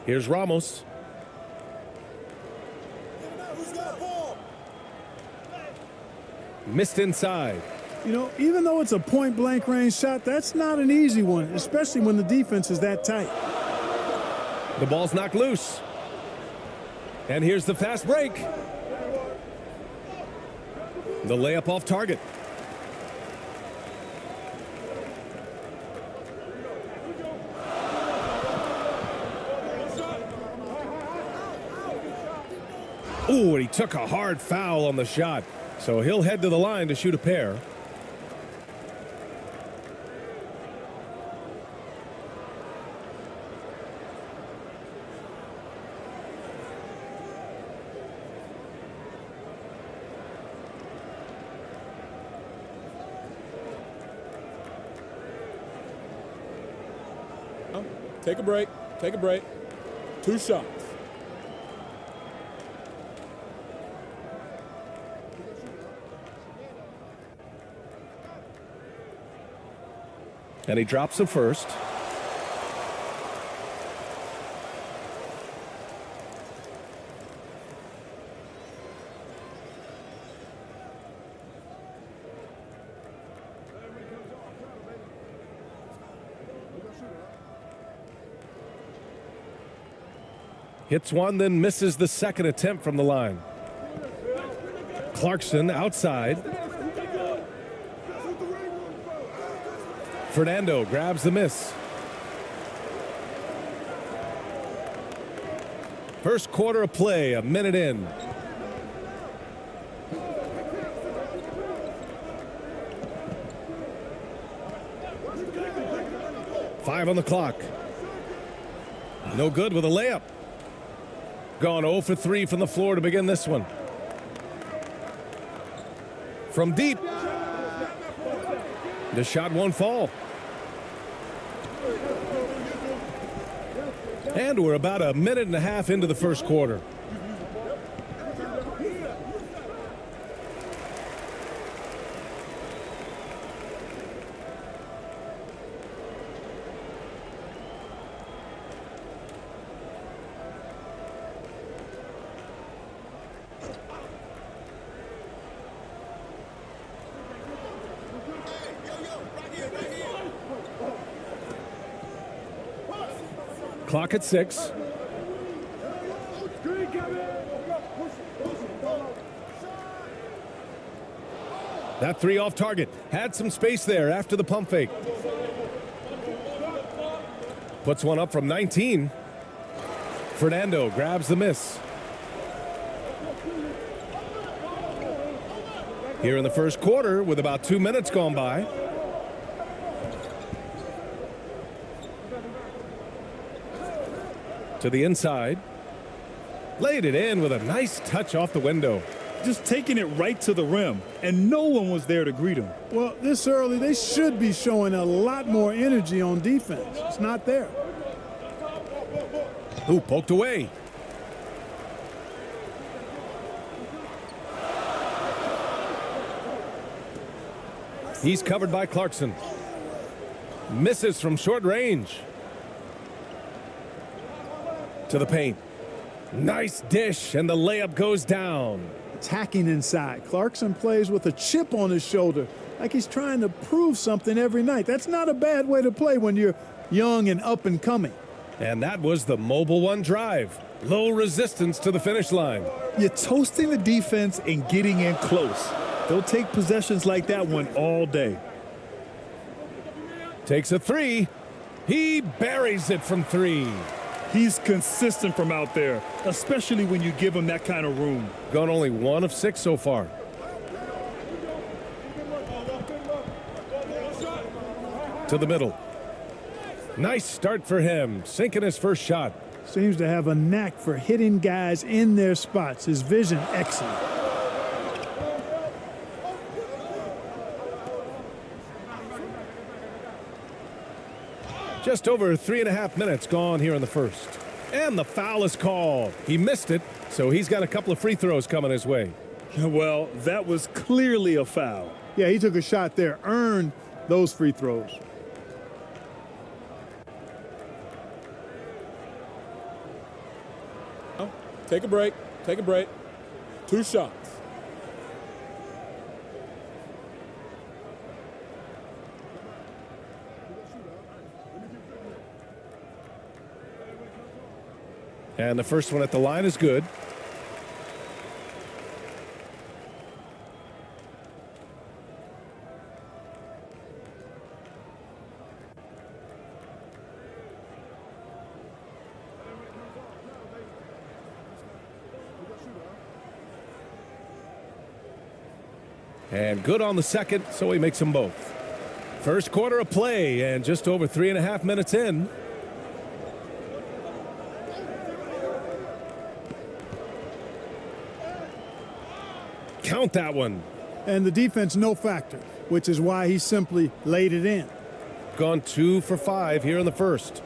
Here's Ramos. Missed inside. You know, even though it's a point-blank range shot, that's not an easy one, especially when the defense is that tight. The ball's knocked loose. And here's the fast break. The layup off target. Ooh, and he took a hard foul on the shot. So he'll head to the line to shoot a pair. Take a break. Take a break. 2 shots. And he drops the first. Hits one, then misses the second attempt from the line. Clarkson outside. Fernando grabs the miss. First quarter of play, a minute in. Five on the clock. No good with a layup. Gone 0 for 3 from the floor to begin this one. From deep. The shot won't fall. And we're about a minute and a half into the first quarter. Clock at 6. That three off target. Had some space there after the pump fake. Puts one up from 19. Fernando grabs the miss. Here in the first quarter with about 2 minutes gone by. To the inside. Laid it in with a nice touch off the window. Just taking it right to the rim, and no one was there to greet him. Well, this early, they should be showing a lot more energy on defense. It's not there. Ooh, poked away. He's covered by Clarkson. Misses from short range. To the paint. Nice dish, and the layup goes down. Attacking inside. Clarkson plays with a chip on his shoulder, like he's trying to prove something every night. That's not a bad way to play when you're young and up and coming. And that was the mobile one drive. Low resistance to the finish line. You're toasting the defense and getting in close. They'll take possessions like that one all day. Takes a three. He buries it from 3. He's consistent from out there, especially when you give him that kind of room. Gone only 1 of 6 so far. To the middle. Nice start for him, sinking his first shot. Seems to have a knack for hitting guys in their spots. His vision excellent. Just over 3.5 minutes gone here in the first. And the foul is called. He missed it, so he's got a couple of free throws coming his way. Well, that was clearly a foul. Yeah, he took a shot there, earned those free throws. Take a break. Take a break. 2 shots. And the first one at the line is good. And good on the second, so he makes them both. First quarter of play, and just over 3.5 minutes in. Count that one. And the defense no factor, which is why he simply laid it in. Gone 2 for 5 here in the first.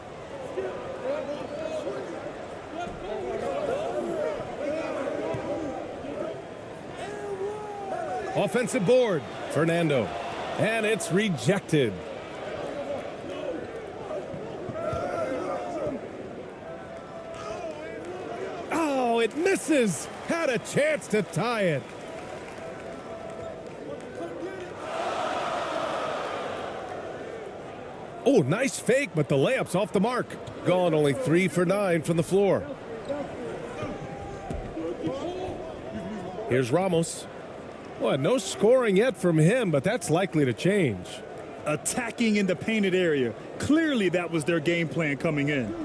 Offensive board, Fernando. And it's rejected. Oh, it misses. Had a chance to tie it. Oh, nice fake, but the layup's off the mark. Gone only 3 for 9 from the floor. Here's Ramos. Well, no scoring yet from him, but that's likely to change. Attacking in the painted area. Clearly that was their game plan coming in.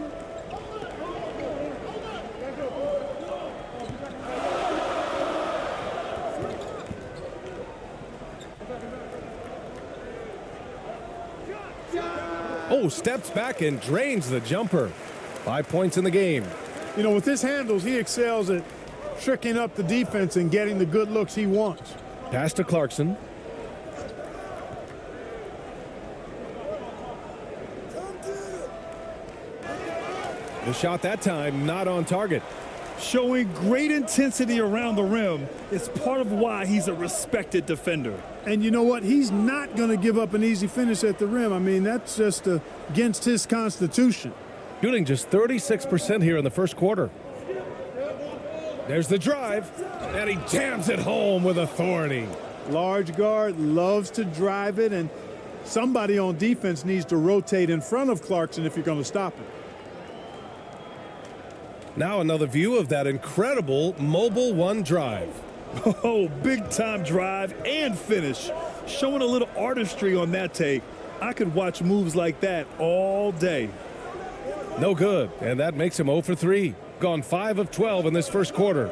Oh, steps back and drains the jumper. 5 points in the game. You know, with his handles, he excels at tricking up the defense and getting the good looks he wants. Pass to Clarkson. The shot that time not on target. Showing great intensity around the rim is part of why he's a respected defender. And you know what? He's not going to give up an easy finish at the rim. I mean, that's just against his constitution. Shooting just 36% here in the first quarter. There's the drive, and he jams it home with authority. Large guard loves to drive it, and somebody on defense needs to rotate in front of Clarkson if you're going to stop him. Now another view of that incredible mobile one drive. Oh, big time drive and finish. Showing a little artistry on that take. I could watch moves like that all day. No good, and that makes him 0 for 3. Gone 5 of 12 in this first quarter.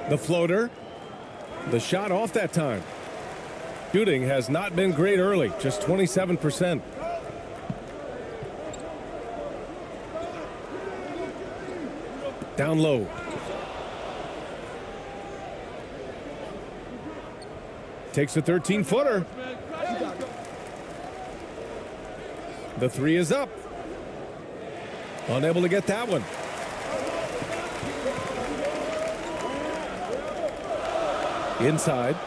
The floater. The shot off that time. Shooting has not been great early, just 27%. Down low. Takes a 13-footer. The 3 is up. Unable to get that one. Inside.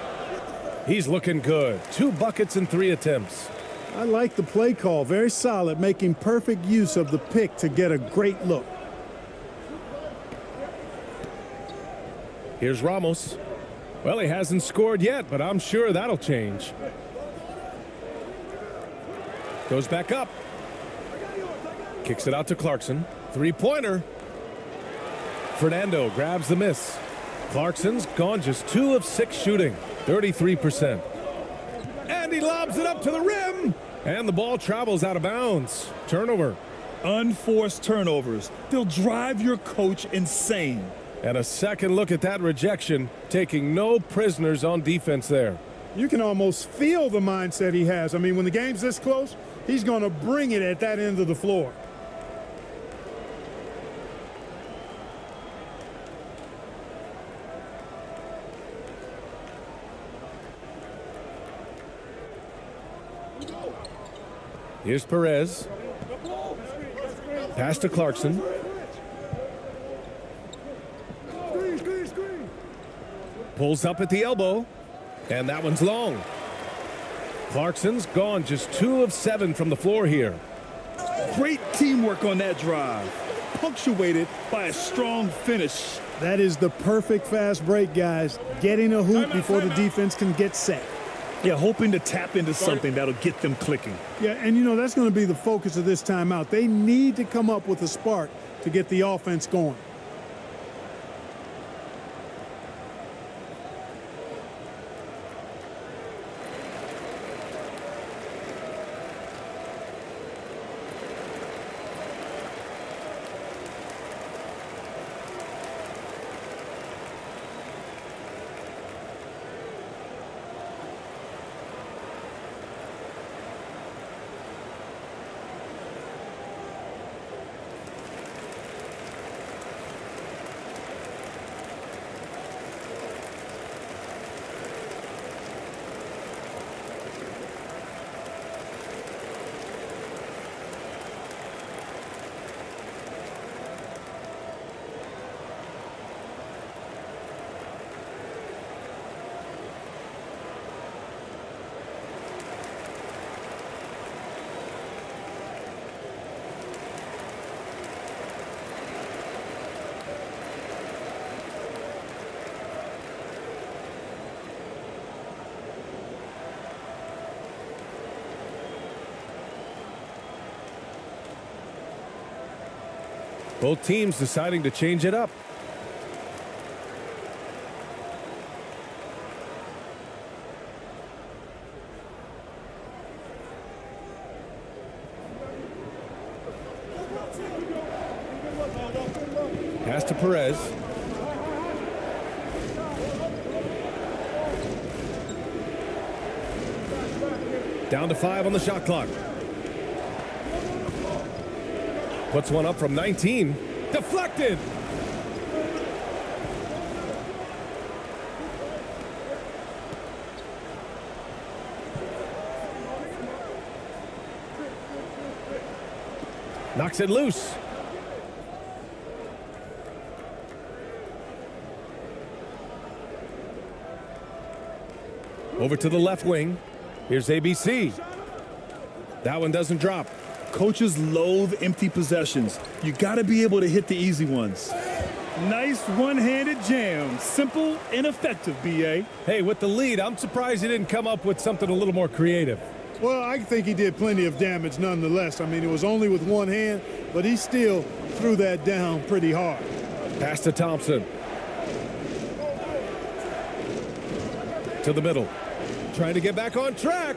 He's looking good. 2 buckets and 3 attempts. I like the play call. Very solid, making perfect use of the pick to get a great look. Here's Ramos. Well, he hasn't scored yet, but I'm sure that'll change. Goes back up. Kicks it out to Clarkson. 3-pointer. Fernando grabs the miss. Clarkson's gone just 2 of 6 shooting. 33%. And he lobs it up to the rim. And the ball travels out of bounds. Turnover. Unforced turnovers. They'll drive your coach insane. And a second look at that rejection, taking no prisoners on defense there. You can almost feel the mindset he has. I mean, when the game's this close, he's going to bring it at that end of the floor. Here's Perez. Pass to Clarkson. Pulls up at the elbow. And that one's long. Clarkson's gone just 2 of 7 from the floor here. Great teamwork on that drive, punctuated by a strong finish. That is the perfect fast break, guys. Getting a hoop before the defense can get set. Yeah, hoping to tap into something that'll get them clicking. Yeah, and you know, that's going to be the focus of this timeout. They need to come up with a spark to get the offense going. Both teams deciding to change it up. Pass to Perez. Down to 5 on the shot clock. Puts one up from 19. Deflected. Knocks it loose. Over to the left wing. Here's ABC. That one doesn't drop. Coaches loathe empty possessions. You got to be able to hit the easy ones. Nice one-handed jam. Simple and effective, B.A. Hey, with the lead, I'm surprised he didn't come up with something a little more creative. Well, I think he did plenty of damage nonetheless. I mean, it was only with one hand, but he still threw that down pretty hard. Pass to Thompson. To the middle. Trying to get back on track.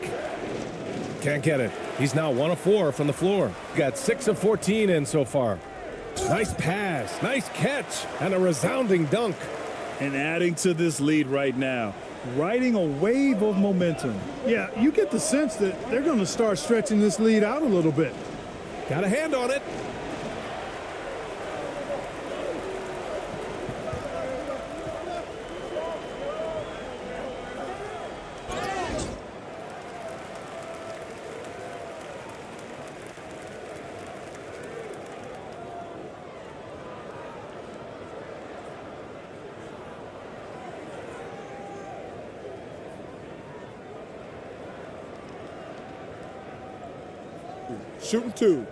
Can't get it. He's now 1 of 4 from the floor. Got 6 of 14 in so far. Nice pass, nice catch, and a resounding dunk. And adding to this lead right now, riding a wave of momentum. Yeah, you get the sense that they're going to start stretching this lead out a little bit. Got a hand on it. Shooting 2.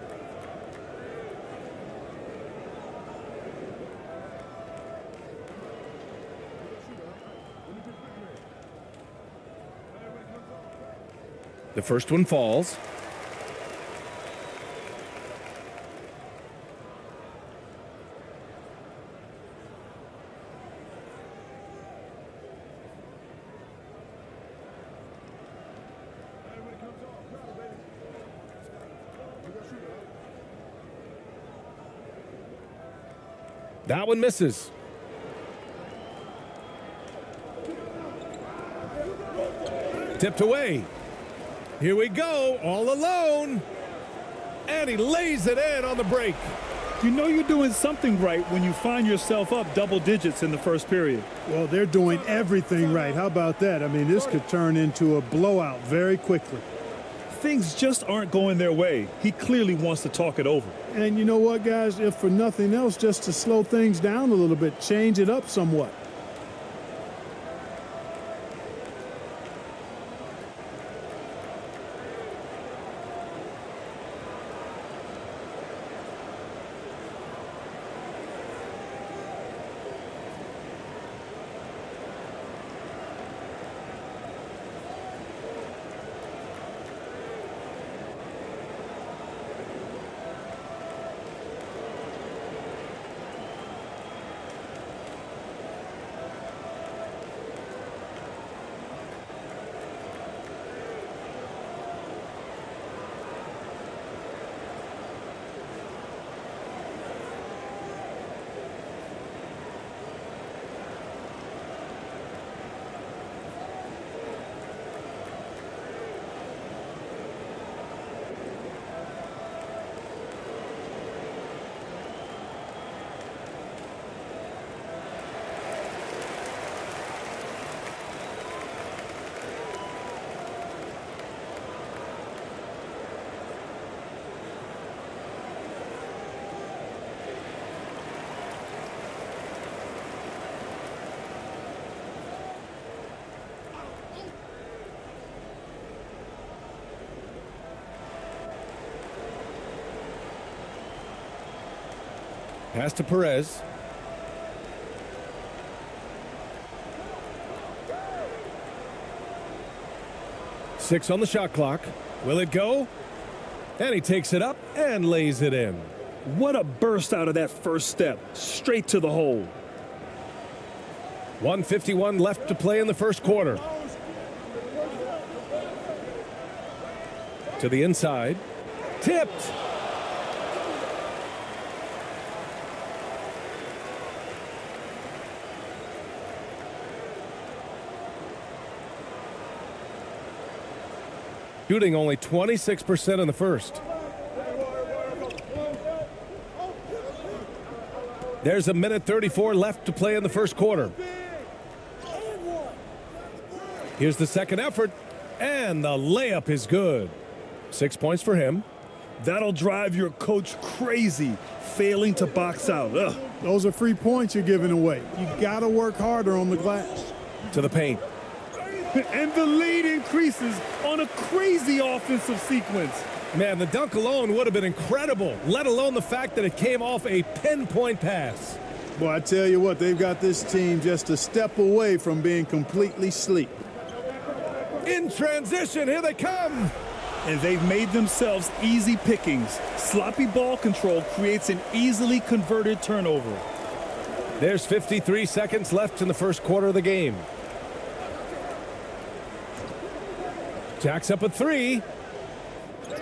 The first one falls. That one misses. Tipped away. Here we go, all alone. And he lays it in on the break. You know you're doing something right when you find yourself up double digits in the first period. Well, they're doing everything right. How about that? I mean, this could turn into a blowout very quickly. Things just aren't going their way. He clearly wants to talk it over. And you know what, guys? If for nothing else, just to slow things down a little bit, change it up somewhat. Pass to Perez. Six on the shot clock. Will it go? And he takes it up and lays it in. What a burst out of that first step, straight to the hole. 1:51 left to play in the first quarter. To the inside. Tipped. Shooting only 26% in the first. There's 1:34 left to play in the first quarter. Here's the second effort, and the layup is good. 6 points for him. That'll drive your coach crazy, failing to box out. Ugh. Those are free points you're giving away. You got to work harder on the glass. To the paint. And the lead increases on a crazy offensive sequence. Man, the dunk alone would have been incredible, let alone the fact that it came off a pinpoint pass. Boy, I tell you what, they've got this team just a step away from being completely asleep. In transition, here they come. And they've made themselves easy pickings. Sloppy ball control creates an easily converted turnover. There's 53 seconds left in the first quarter of the game. Jacks up a three.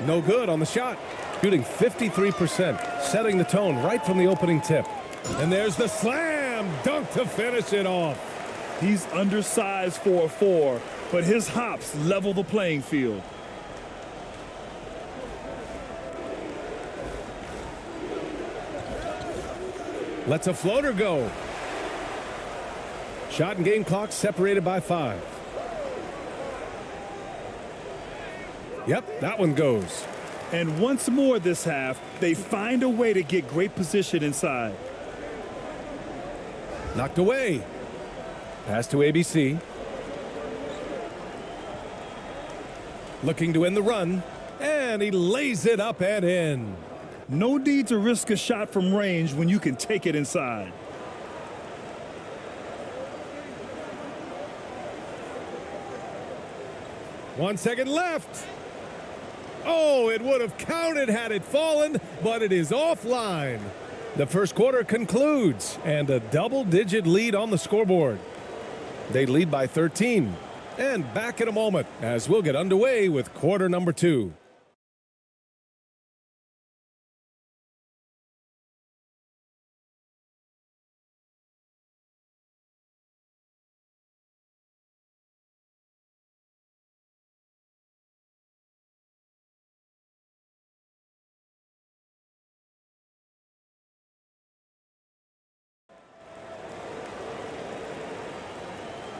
No good on the shot. Shooting 53%, setting the tone right from the opening tip. And there's the slam dunk to finish it off. He's undersized for a 4, but his hops level the playing field. Lets a floater go. Shot and game clock separated by 5. Yep, that one goes. And once more this half, they find a way to get great position inside. Knocked away. Pass to ABC. Looking to end the run. And he lays it up and in. No need to risk a shot from range when you can take it inside. One second left. Oh, it would have counted had it fallen, but it is offline. The first quarter concludes, and a double-digit lead on the scoreboard. They lead by 13. And back in a moment as we'll get underway with quarter number 2.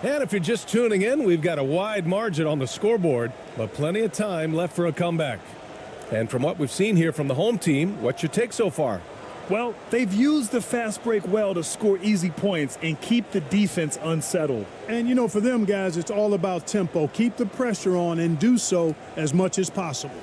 And if you're just tuning in, we've got a wide margin on the scoreboard, but plenty of time left for a comeback. And from what we've seen here from the home team, what's your take so far? Well, they've used the fast break well to score easy points and keep the defense unsettled. And, you know, for them guys, it's all about tempo. Keep the pressure on and do so as much as possible.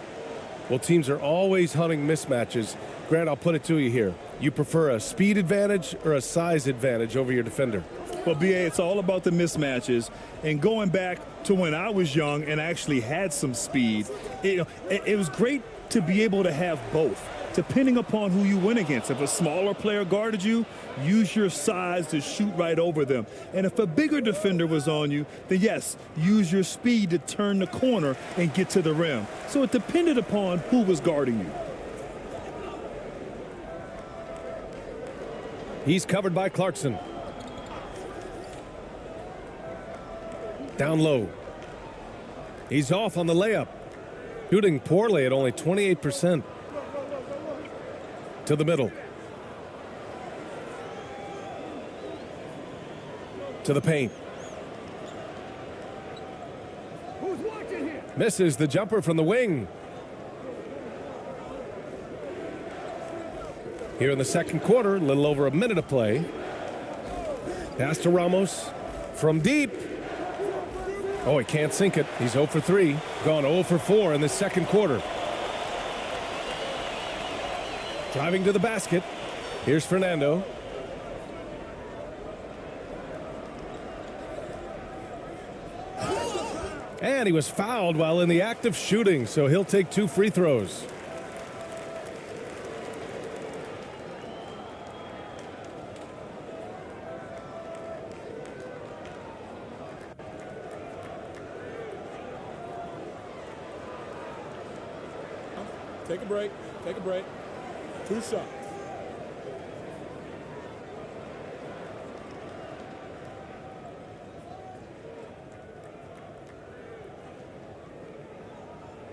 Well, teams are always hunting mismatches. Grant, I'll put it to you here. You prefer a speed advantage or a size advantage over your defender? Well, BA, it's all about the mismatches. And going back to when I was young and actually had some speed, it was great to be able to have both, depending upon who you went against. If a smaller player guarded you, use your size to shoot right over them. And if a bigger defender was on you, then yes, use your speed to turn the corner and get to the rim. So it depended upon who was guarding you. He's covered by Clarkson. Down low. He's off on the layup. Shooting poorly at only 28%. To the middle. To the paint. Misses the jumper from the wing. Here in the second quarter, a little over a minute to play. Pass to Ramos from deep. Oh, he can't sink it. He's 0 for 3. Gone 0 for 4 in the second quarter. Driving to the basket. Here's Fernando. And he was fouled while in the act of shooting, so he'll take 2 free throws. Take a break. Take a break. 2 shots.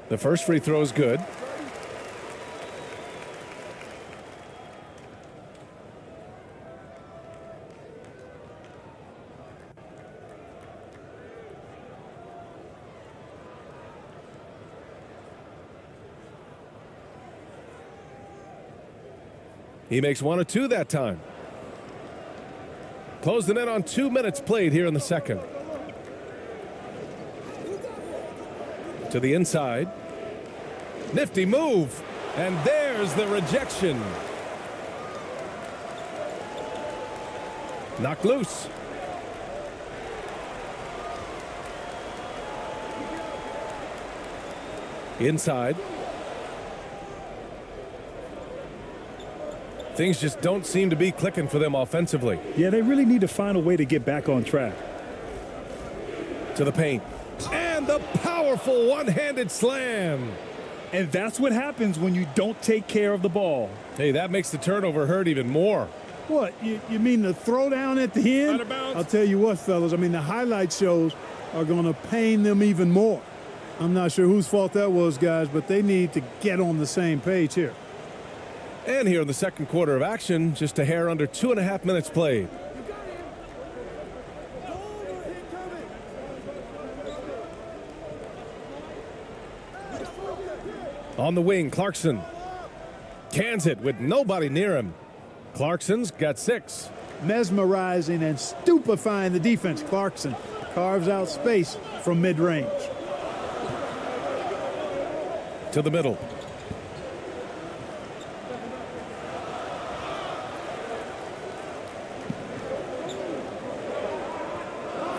The first free throw is good. He makes 1 or 2 that time. Closed the net on 2 minutes played here in the second. To the inside. Nifty move. And there's the rejection. Knocked loose. Inside. Things just don't seem to be clicking for them offensively. Yeah, they really need to find a way to get back on track. To the paint. And the powerful one-handed slam. And that's what happens when you don't take care of the ball. Hey, that makes the turnover hurt even more. What, you mean the throwdown at the end? Out of bounds. I'll tell you what, fellas, I mean, the highlight shows are going to pain them even more. I'm not sure whose fault that was, guys, but they need to get on the same page here. And here in the second quarter of action, just a hair under 2.5 minutes played. On the wing, Clarkson cans it with nobody near him. Clarkson's got 6. Mesmerizing and stupefying the defense. Clarkson carves out space from mid-range. To the middle.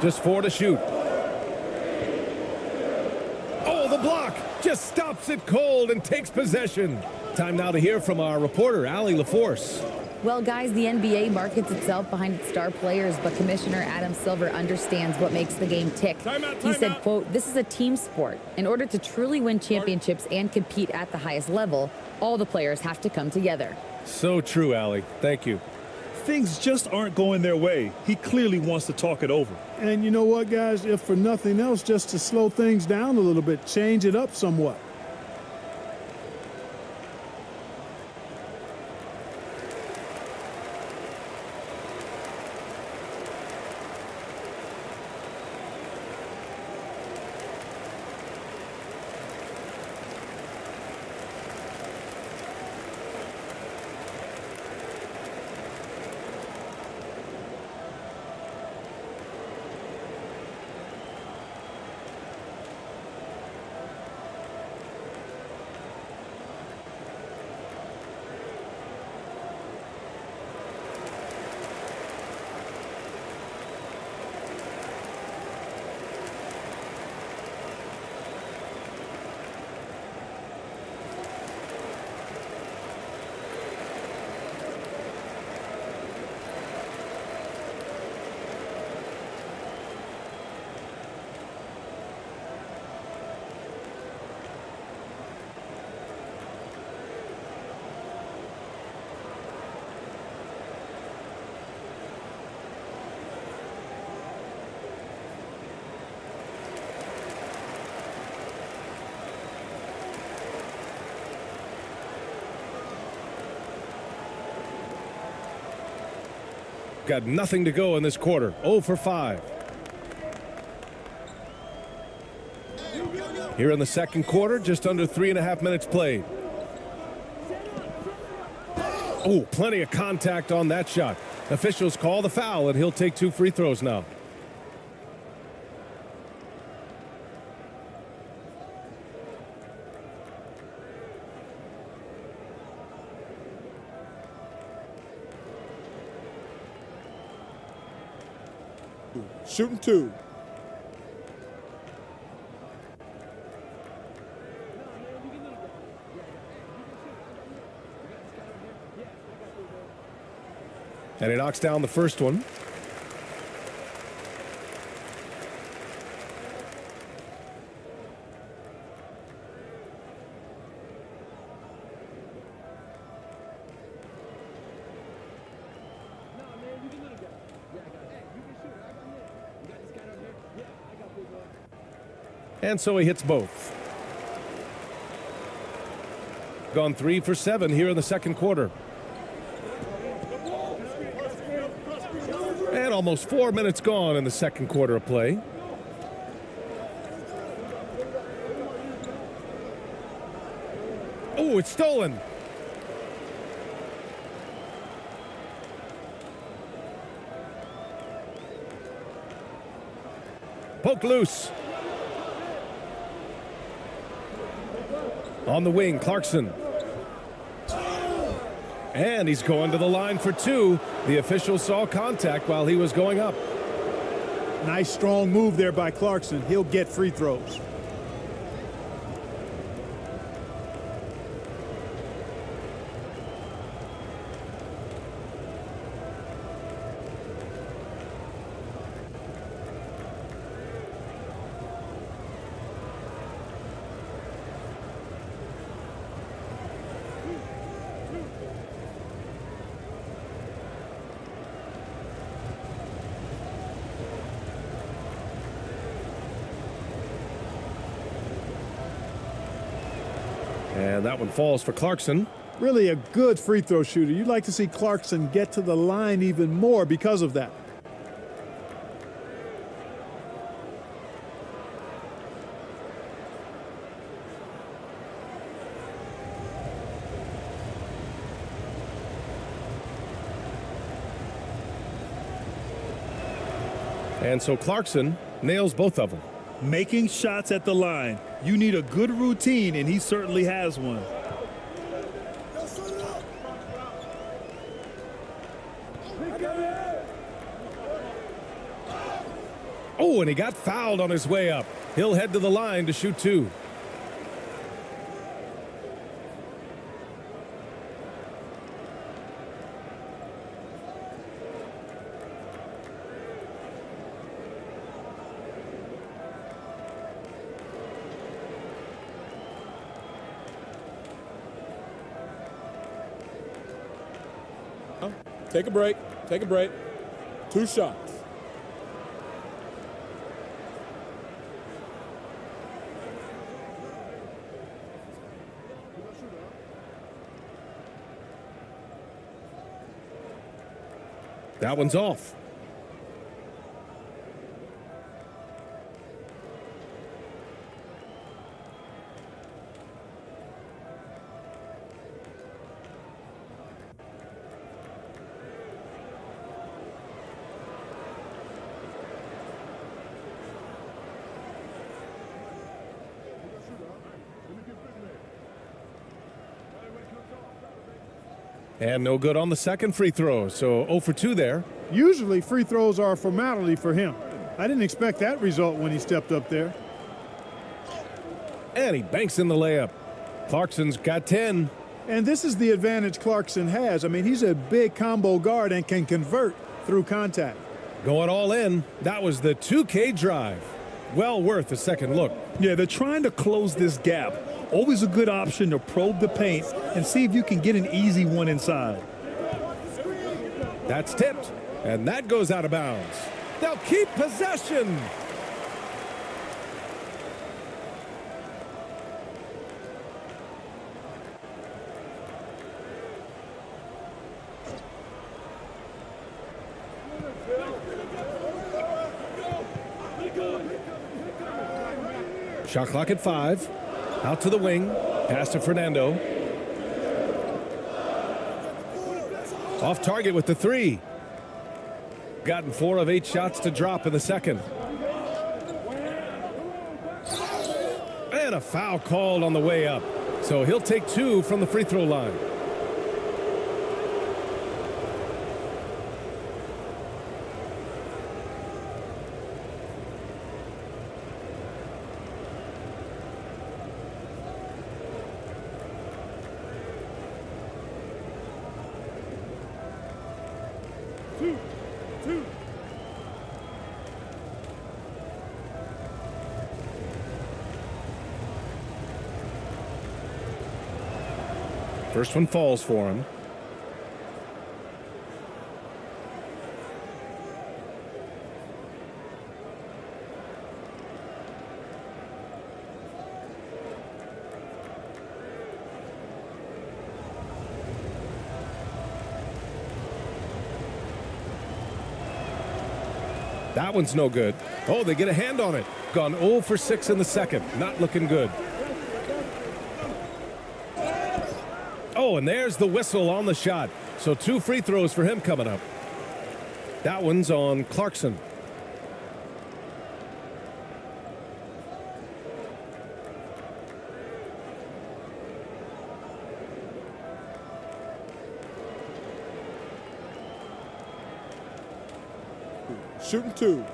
Just 4 to shoot. Oh, the block just stops it cold and takes possession. Time now to hear from our reporter, Allie LaForce. Well, guys, the NBA markets itself behind its star players, but Commissioner Adam Silver understands what makes the game tick. He said, quote, "This is a team sport. In order to truly win championships and compete at the highest level, all the players have to come together." So true, Allie. Thank you. Things just aren't going their way. He clearly wants to talk it over. And you know what, guys? If for nothing else, just to slow things down a little bit, change it up somewhat. Got nothing to go in this quarter. 0 for 5. Here in the second quarter, just under 3.5 minutes played. Oh, plenty of contact on that shot. Officials call the foul, and he'll take 2 free throws now. Shooting 2. And he knocks down the first one. And so he hits both. Gone 3 for 7 here in the second quarter. And almost 4 minutes gone in the second quarter of play. Oh, it's stolen. Poke loose. On the wing, Clarkson. And he's going to the line for 2. The official saw contact while he was going up. Nice strong move there by Clarkson. He'll get free throws. And that one falls for Clarkson. Really a good free throw shooter. You'd like to see Clarkson get to the line even more because of that. And so Clarkson nails both of them. Making shots at the line. You need a good routine, and he certainly has one. Oh, and he got fouled on his way up. He'll head to the line to shoot 2. Take a break. Take a break. 2 shots. That one's off. And no good on the second free throw, so 0 for 2 there. Usually free throws are a formality for him. I didn't expect that result when he stepped up there. And he banks in the layup. Clarkson's got 10. And this is the advantage Clarkson has. I mean, he's a big combo guard and can convert through contact. Going all in. That was the 2K drive. Well worth a second look. Yeah, they're trying to close this gap. Always a good option to probe the paint and see if you can get an easy one inside. That's tipped, and that goes out of bounds. They'll keep possession. Shot clock at 5. Out to the wing. Pass to Fernando. Off target with the 3. Gotten 4 of 8 shots to drop in the second. And a foul called on the way up. So he'll take 2 from the free throw line. First one falls for him. That one's no good. Oh, they get a hand on it. Gone 0 for 6 in the second. Not looking good. Oh, and there's the whistle on the shot. So 2 free throws for him coming up. That one's on Clarkson. Shooting 2.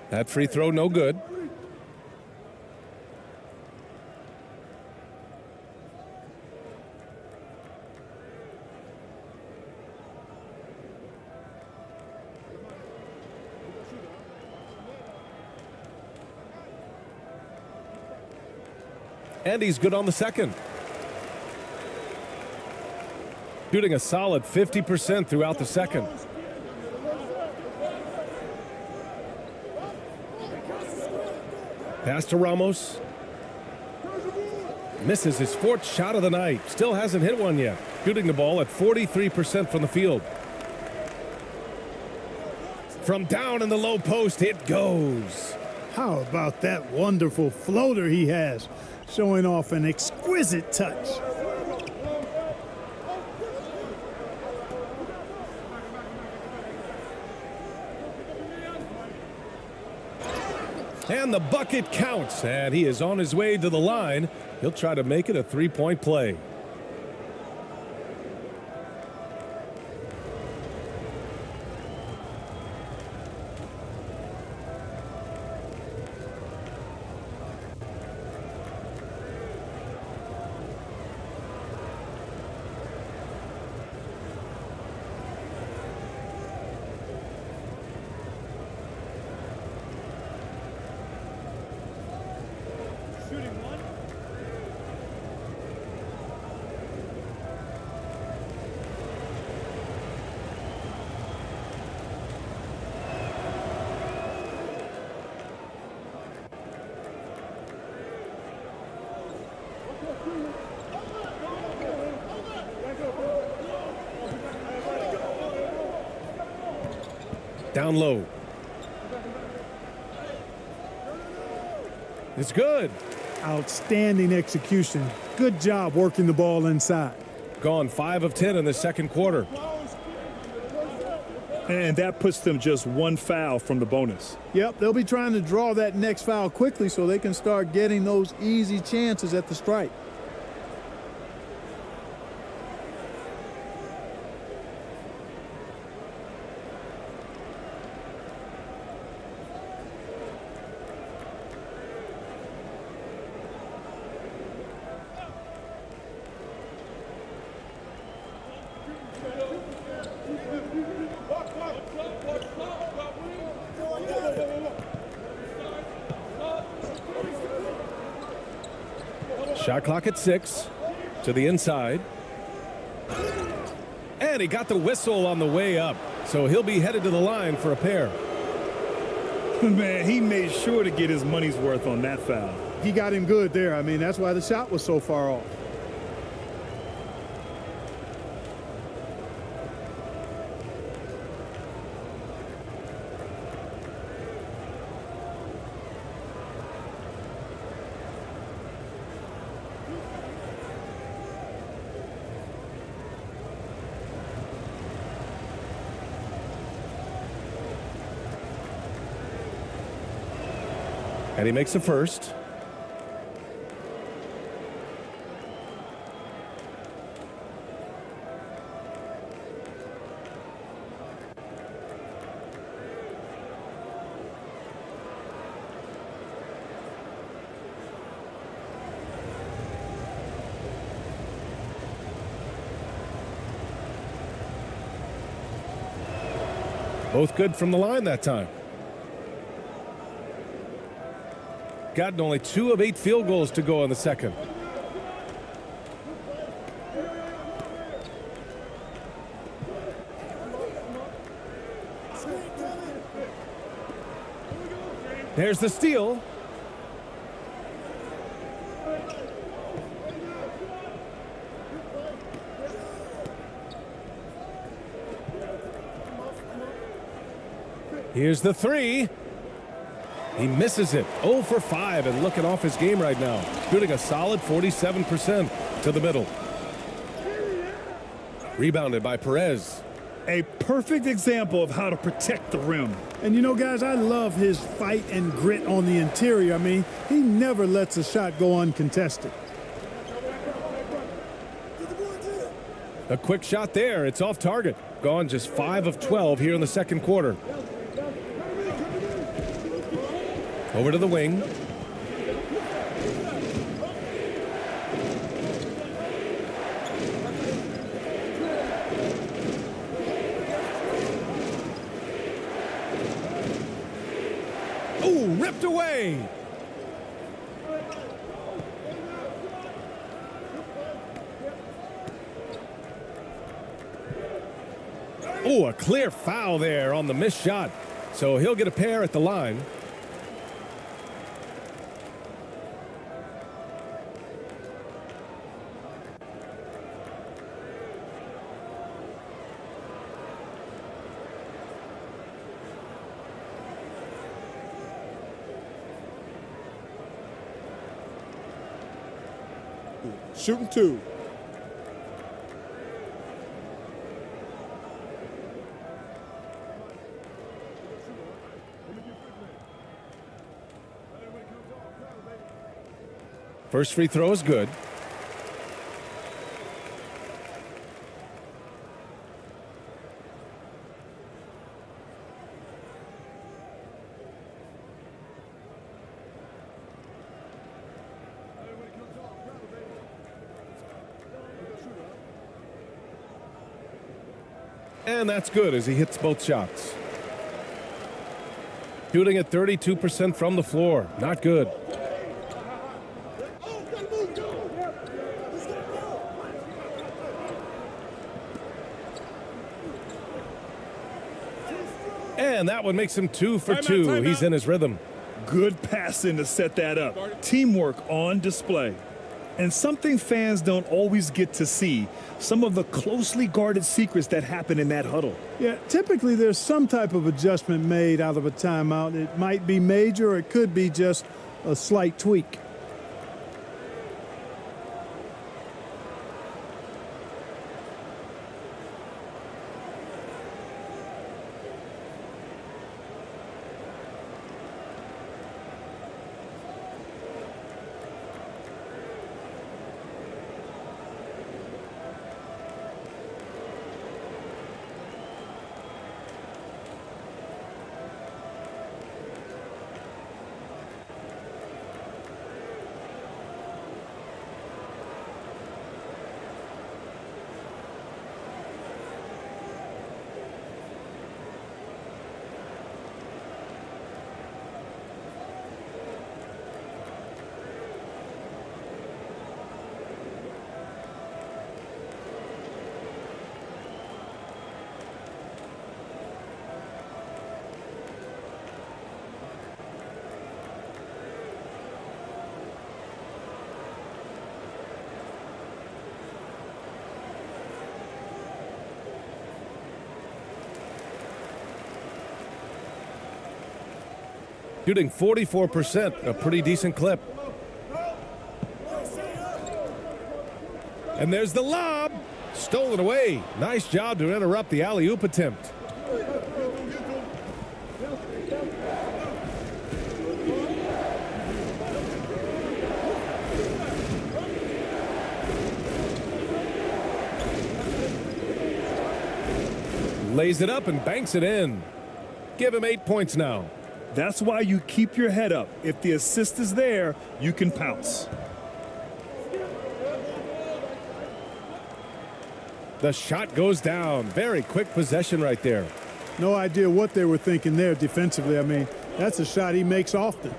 That free throw, no good. And he's good on the second. Shooting a solid 50% throughout the second. Pass to Ramos. Misses his 4th shot of the night. Still hasn't hit one yet. Shooting the ball at 43% from the field. From down in the low post, it goes. How about that wonderful floater he has, showing off an exquisite touch. And the bucket counts, and he is on his way to the line. He'll try to make it a 3-point play. Down low. It's good. Outstanding execution. Good job working the ball inside. Gone 5 of 10 in the second quarter. And that puts them just 1 foul from the bonus. Yep, they'll be trying to draw that next foul quickly so they can start getting those easy chances at the stripe. Shot clock at 6. To the inside. And he got the whistle on the way up. So he'll be headed to the line for a pair. Man, he made sure to get his money's worth on that foul. He got him good there. I mean, that's why the shot was so far off. And he makes the first. Both good from the line that time. Gotten only 2 of 8 field goals to go in the second. There's the steal. Here's the 3. He misses it. 0 for 5 and looking off his game right now. Shooting a solid 47% to the middle. Rebounded by Perez. A perfect example of how to protect the rim. And you know, guys, I love his fight and grit on the interior. I mean, he never lets a shot go uncontested. A quick shot there. It's off target. Gone just 5 of 12 here in the second quarter. Over to the wing. Oh, ripped away. Oh, a clear foul there on the missed shot. So he'll get a pair at the line. Shooting 2. First free throw is good. And that's good as he hits both shots. Shooting at 32% from the floor. Not good. And that one makes him 2 for 2. He's in his rhythm. Good passing to set that up. Teamwork on display. And something fans don't always get to see, some of the closely guarded secrets that happen in that huddle. Yeah, typically there's some type of adjustment made out of a timeout. It might be major or it could be just a slight tweak. Shooting 44%, a pretty decent clip. And there's the lob. Stolen away. Nice job to interrupt the alley-oop attempt. Lays it up and banks it in. Give him 8 points now. That's why you keep your head up. If the assist is there, you can pounce. The shot goes down. Very quick possession right there. No idea what they were thinking there defensively. I mean, that's a shot he makes often.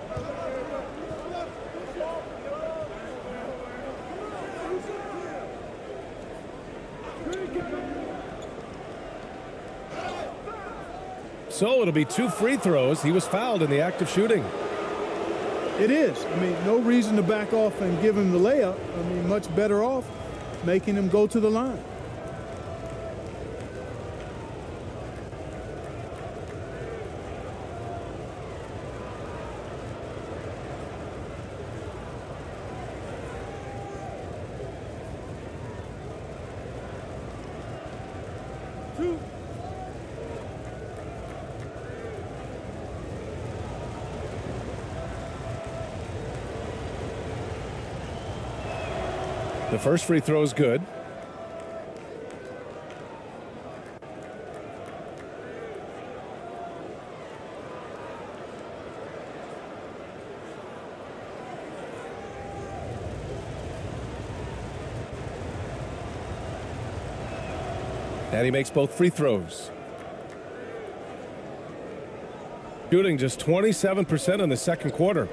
So it'll be 2 free throws. He was fouled in the act of shooting. It is. I mean, no reason to back off and give him the layup. I mean, much better off making him go to the line. The first free throw is good. And he makes both free throws. Shooting just 27% in the second quarter.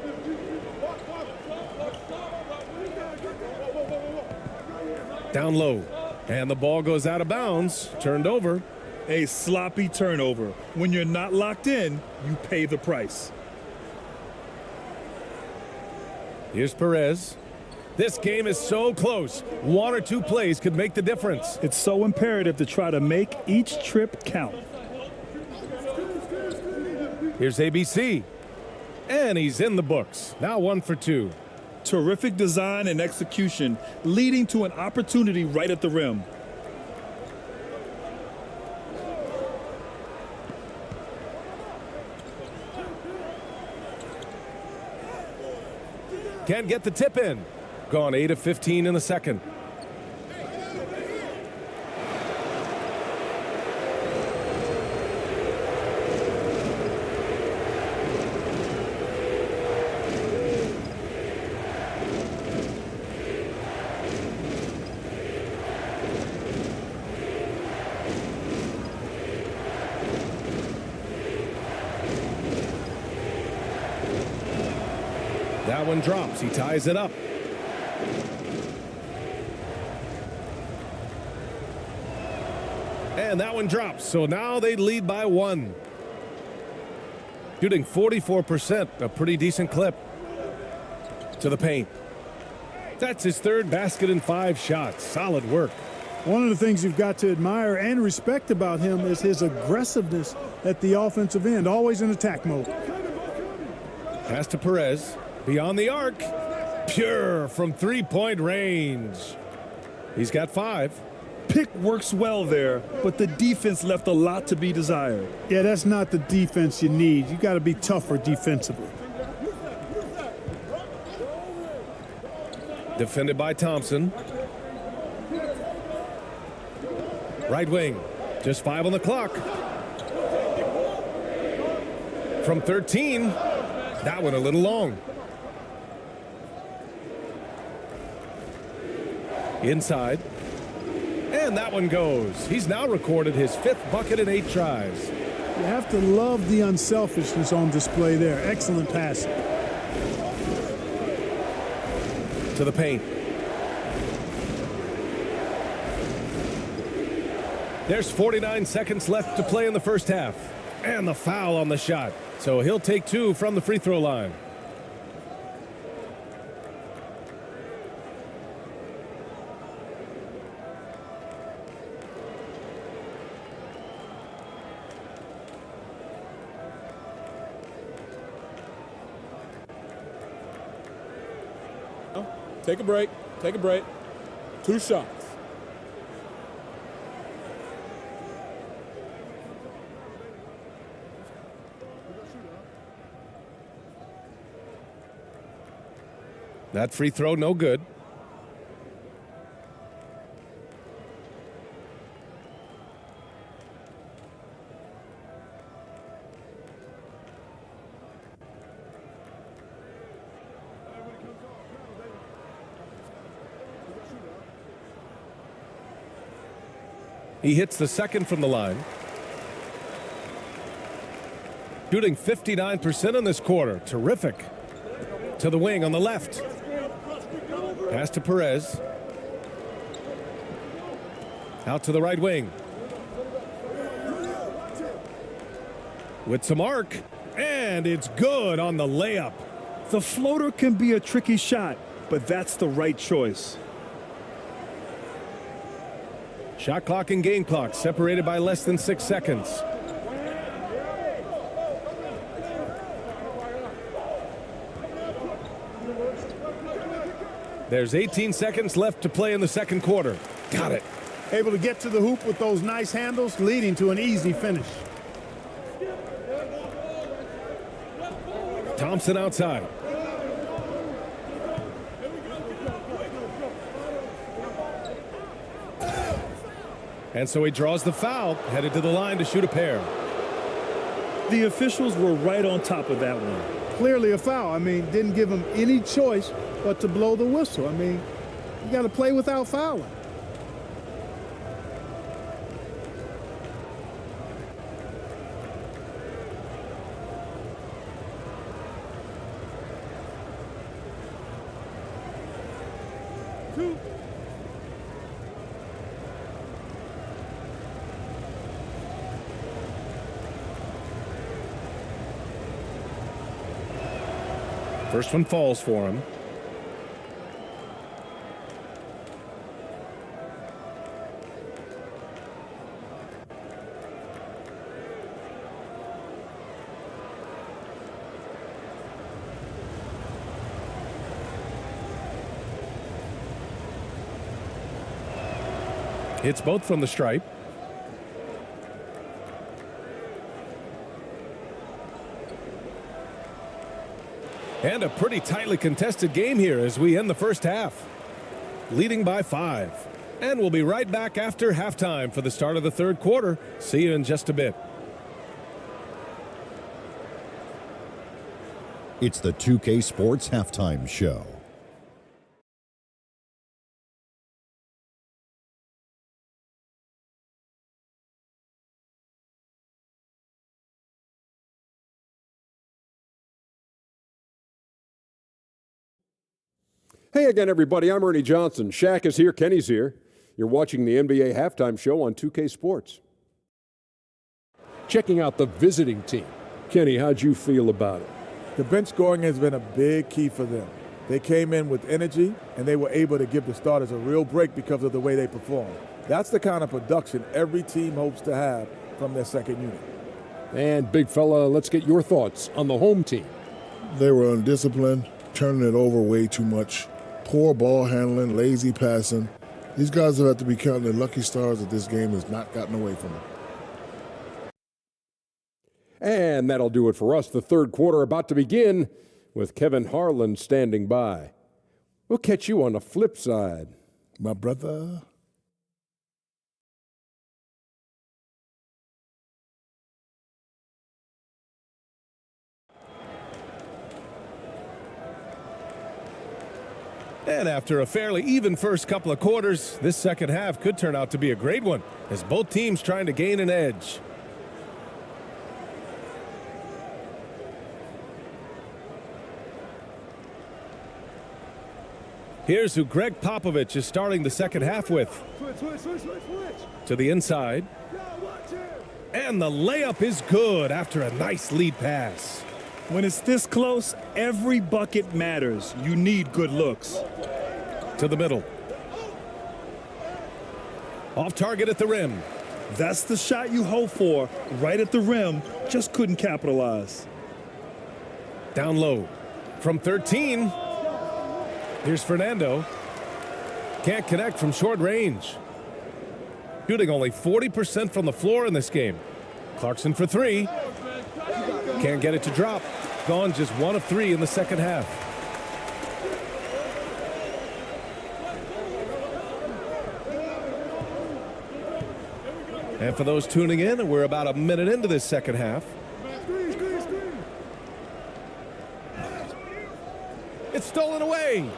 Down low, and the ball goes out of bounds, turned over. A sloppy turnover. When you're not locked in, you pay the price. Here's Perez. This game is so close. 1 or 2 plays could make the difference. It's so imperative to try to make each trip count. Here's ABC, and he's in the books. Now 1 for 2. Terrific design and execution, leading to an opportunity right at the rim. Can't get the tip in. Gone 8 of 15 in the second. That one drops. He ties it up. And that one drops. So now they lead by 1. Shooting 44%, a pretty decent clip. To the paint. That's his 3rd basket in 5 shots. Solid work. One of the things you've got to admire and respect about him is his aggressiveness at the offensive end, always in attack mode. Pass to Perez. Beyond the arc. Pure from 3-point range. He's got 5. Pick works well there, but the defense left a lot to be desired. Yeah, that's not the defense you need. You got to be tougher defensively. Defended by Thompson. Right wing. Just 5 on the clock. From 13. That one a little long. Inside. And that one goes. He's now recorded his 5th bucket in 8 tries. You have to love the unselfishness on display there. Excellent pass. To the paint. There's 49 seconds left to play in the first half. And the foul on the shot. So he'll take 2 from the free throw line. Take a break. Take a break. 2 shots. That free throw, no good. He hits the second from the line. Shooting 59% in this quarter. Terrific. To the wing on the left. Pass to Perez. Out to the right wing. With some arc. And it's good on the layup. The floater can be a tricky shot, but that's the right choice. Shot clock and game clock separated by less than 6 seconds. There's 18 seconds left to play in the second quarter. Got it. Able to get to the hoop with those nice handles, leading to an easy finish. Thompson outside. And so he draws the foul, headed to the line to shoot a pair. The officials were right on top of that one. Clearly a foul. I mean, didn't give him any choice but to blow the whistle. I mean, you got to play without fouling. First one falls for him. Hits both from the stripe. And a pretty tightly contested game here as we end the first half. Leading by 5. And we'll be right back after halftime for the start of the third quarter. See you in just a bit. It's the 2K Sports Halftime Show. Hey again, everybody. I'm Ernie Johnson. Shaq is here. Kenny's here. You're watching the NBA Halftime Show on 2K Sports. Checking out the visiting team. Kenny, how'd you feel about it? The bench scoring has been a big key for them. They came in with energy, and they were able to give the starters a real break because of the way they performed. That's the kind of production every team hopes to have from their second unit. And big fella, let's get your thoughts on the home team. They were undisciplined, turning it over way too much. Poor ball handling, lazy passing. These guys have had to be counting their lucky stars that this game has not gotten away from them. And that'll do it for us. The third quarter about to begin with Kevin Harlan standing by. We'll catch you on the flip side. My brother. And after a fairly even first couple of quarters, this second half could turn out to be a great one as both teams trying to gain an edge. Here's who Greg Popovich is starting the second half with. To the inside. And the layup is good after a nice lead pass. When it's this close, every bucket matters. You need good looks. To the middle. Off target at the rim. That's the shot you hope for, right at the rim. Just couldn't capitalize. Down low. From 13. Here's Fernando. Can't connect from short range. Shooting only 40% from the floor in this game. Clarkson for 3. Can't get it to drop. Gone just 1 of 3 in the second half. And for those tuning in, we're about a minute into this second half. It's stolen away.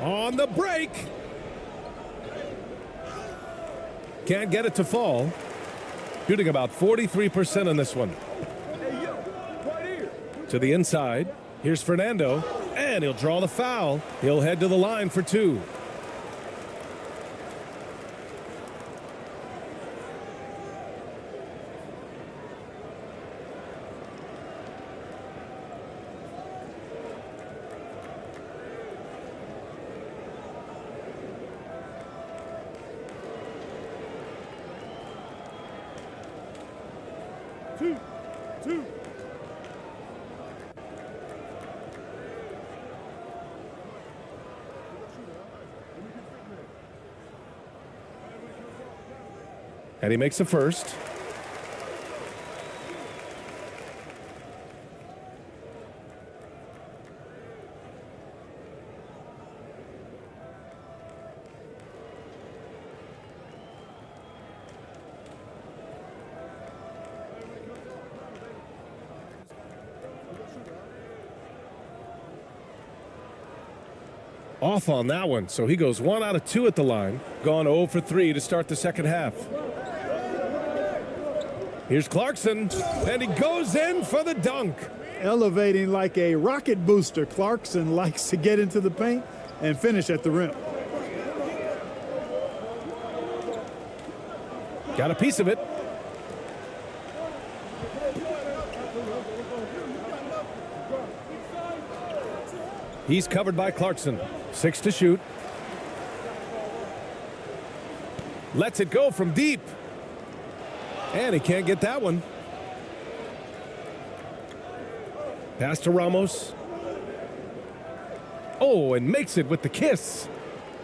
On the break. Can't get it to fall. Shooting about 43% in this one. To the inside. Here's Fernando. And he'll draw the foul. He'll head to the line for 2. Two. And he makes the first. Off on that one, so he goes 1 out of 2 at the line. Gone 0 for 3 to start the second half. Here's Clarkson, and he goes in for the dunk. Elevating like a rocket booster, Clarkson likes to get into the paint and finish at the rim. Got a piece of it. He's covered by Clarkson. 6 to shoot. Lets it go from deep. And he can't get that one. Pass to Ramos. Oh, and makes it with the kiss.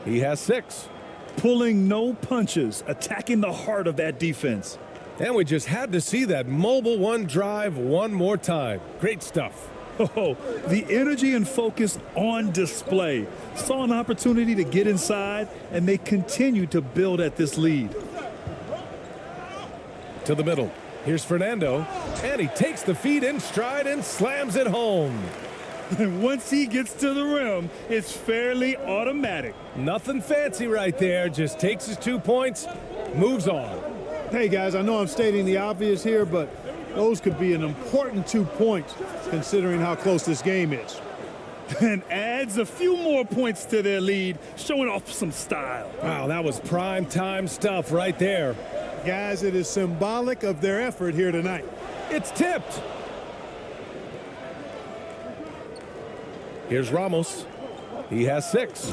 He has 6. Pulling no punches, attacking the heart of that defense. And we just had to see that mobile one drive one more time. Great stuff. Oh, the energy and focus on display. Saw an opportunity to get inside, and they continue to build at this lead. To the middle. Here's Fernando. And he takes the feed in stride and slams it home. And once he gets to the rim, it's fairly automatic. Nothing fancy right there. Just takes his 2 points, moves on. Hey, guys, I know I'm stating the obvious here, but those could be an important 2 points considering how close this game is. And adds a few more points to their lead, showing off some style. Wow, that was prime time stuff right there. Guys, it is symbolic of their effort here tonight. It's tipped. Here's Ramos. He has 6.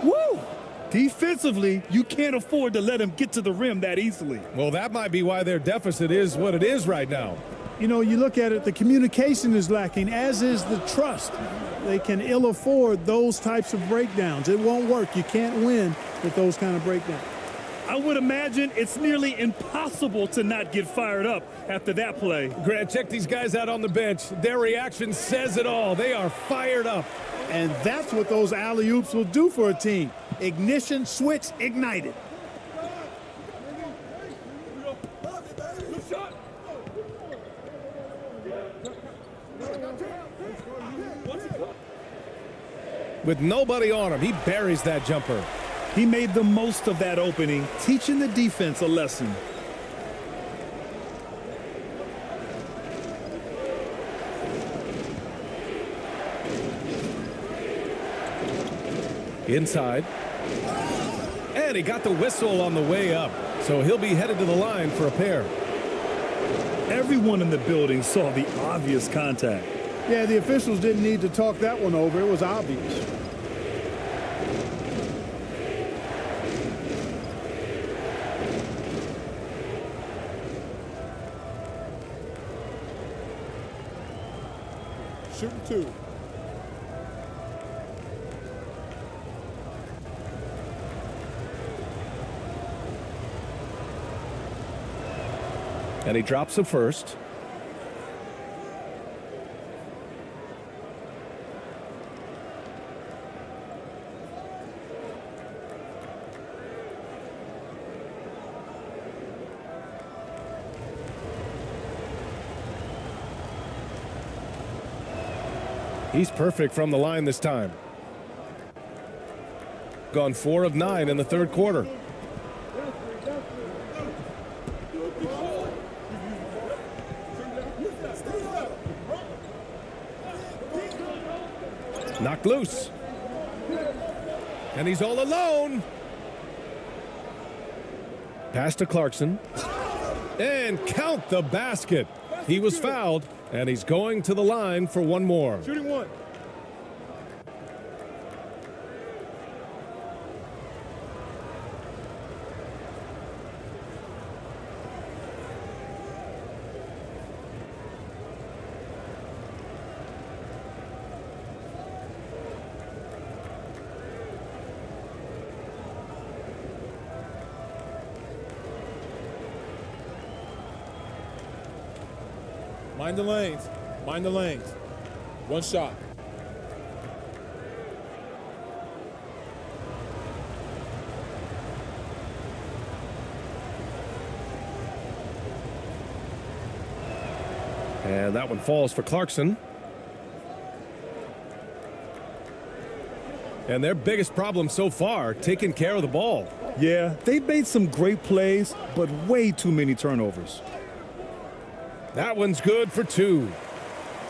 Woo! Defensively, you can't afford to let him get to the rim that easily. Well, that might be why their deficit is what it is right now. You know, you look at it, the communication is lacking, as is the trust. They can ill afford those types of breakdowns. It won't work. You can't win with those kind of breakdowns. I would imagine it's nearly impossible to not get fired up after that play. Grant, check these guys out on the bench. Their reaction says it all. They are fired up. And that's what those alley-oops will do for a team. Ignition, switch, ignited. With nobody on him, he buries that jumper. He made the most of that opening, teaching the defense a lesson. Inside. And he got the whistle on the way up. So he'll be headed to the line for a pair. Everyone in the building saw the obvious contact. Yeah, the officials didn't need to talk that one over. It was obvious. Shooting 2. And he drops the first. He's perfect from the line this time. Gone 4 of 9 in the third quarter. Knocked loose. And he's all alone. Pass to Clarkson. And count the basket. He was fouled, and he's going to the line for one more. Shooting one. Mind the lanes. Mind the lanes. One shot. And that one falls for Clarkson. And their biggest problem so far, taking care of the ball. Yeah, they've made some great plays, but way too many turnovers. That one's good for 2.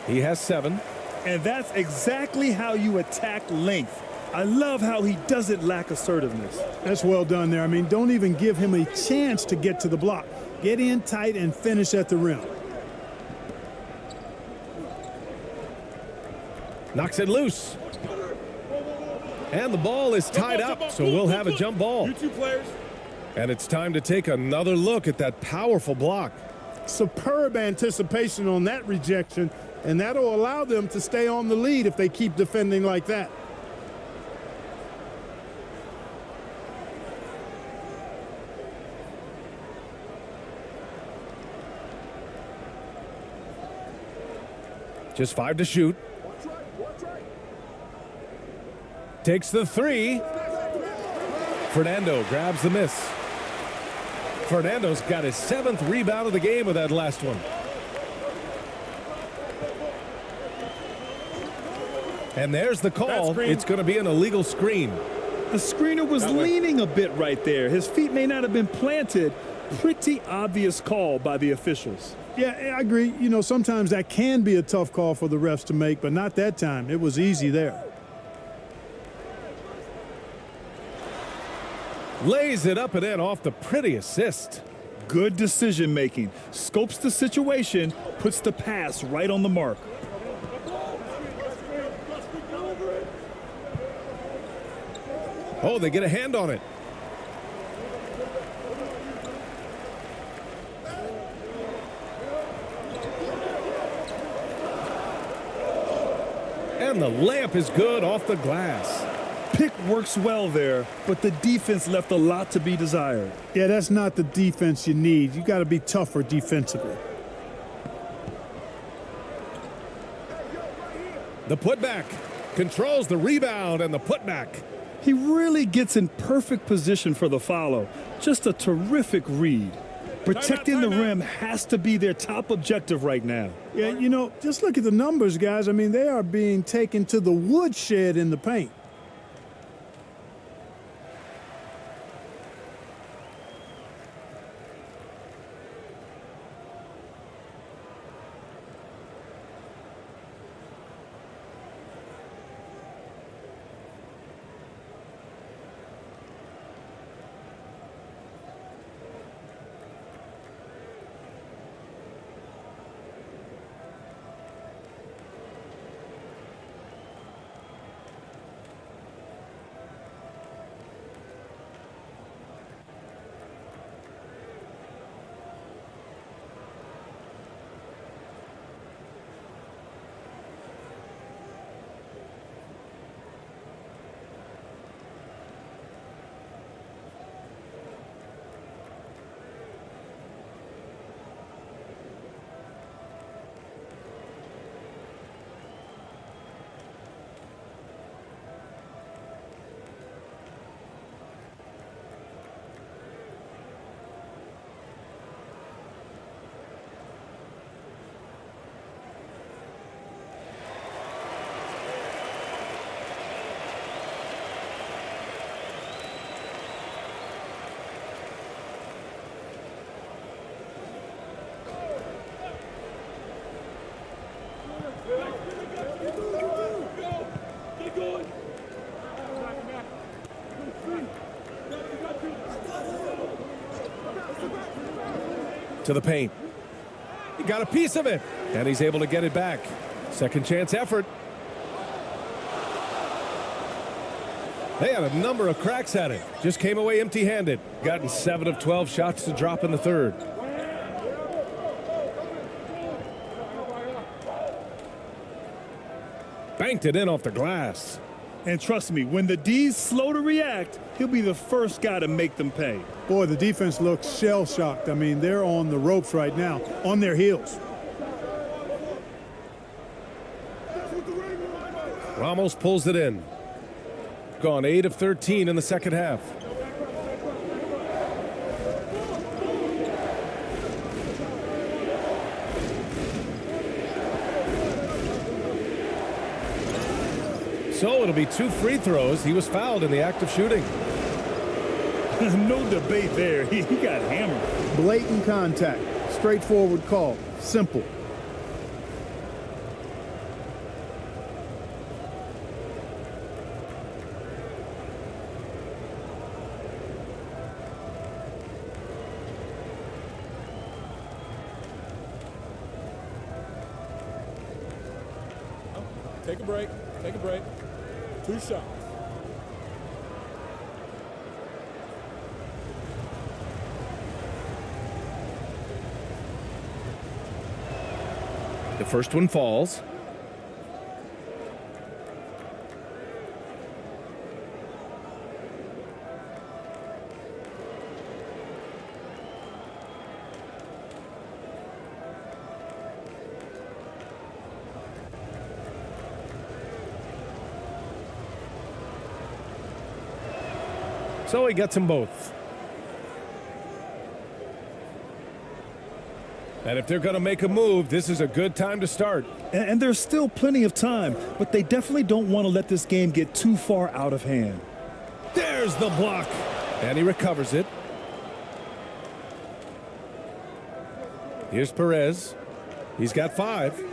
He has 7. And that's exactly how you attack length. I love how he doesn't lack assertiveness. That's well done there. I mean, don't even give him a chance to get to the block. Get in tight and finish at the rim. Knocks it loose. And the ball is tied up, so we'll have a jump ball. You two players. And it's time to take another look at that powerful block. Superb anticipation on that rejection, and that'll allow them to stay on the lead if they keep defending like that. Just 5 to shoot. Takes the 3. Fernando grabs the miss. Fernando's got his 7th rebound of the game with that last one. And there's the call. It's going to be an illegal screen. The screener was leaning a bit right there. His feet may not have been planted. Pretty obvious call by the officials. Yeah, I agree. You know, sometimes that can be a tough call for the refs to make, but not that time. It was easy there. Lays it up and in off the pretty assist. Good decision making. Scopes the situation, puts the pass right on the mark. Oh, they get a hand on it. And the layup is good off the glass. Pick works well there, but the defense left a lot to be desired. Yeah, that's not the defense you need. You got to be tougher defensively. The putback controls the rebound and the putback. He really gets in perfect position for the follow. Just a terrific read. Protecting the rim has to be their top objective right now. Yeah, you know, just look at the numbers, guys. I mean, they are being taken to the woodshed in the paint. To the paint. He got a piece of it, and he's able to get it back. Second chance effort. They had a number of cracks at it. Just came away empty-handed. Gotten 7 of 12 shots to drop in the third. Banked it in off the glass. And trust me, when the D's slow to react, he'll be the first guy to make them pay. Boy, the defense looks shell-shocked. I mean, they're on the ropes right now, on their heels. Ramos pulls it in. Gone 8 of 13 in the second half. So it'll be 2 free throws. He was fouled in the act of shooting. No debate there. He got hammered. Blatant contact. Straightforward call. Simple. Take a break. Take a break. 2 shots. The first one falls. So he gets them both. And if they're going to make a move, this is a good time to start. And there's still plenty of time, but they definitely don't want to let this game get too far out of hand. There's the block. And he recovers it. Here's Perez. He's got 5.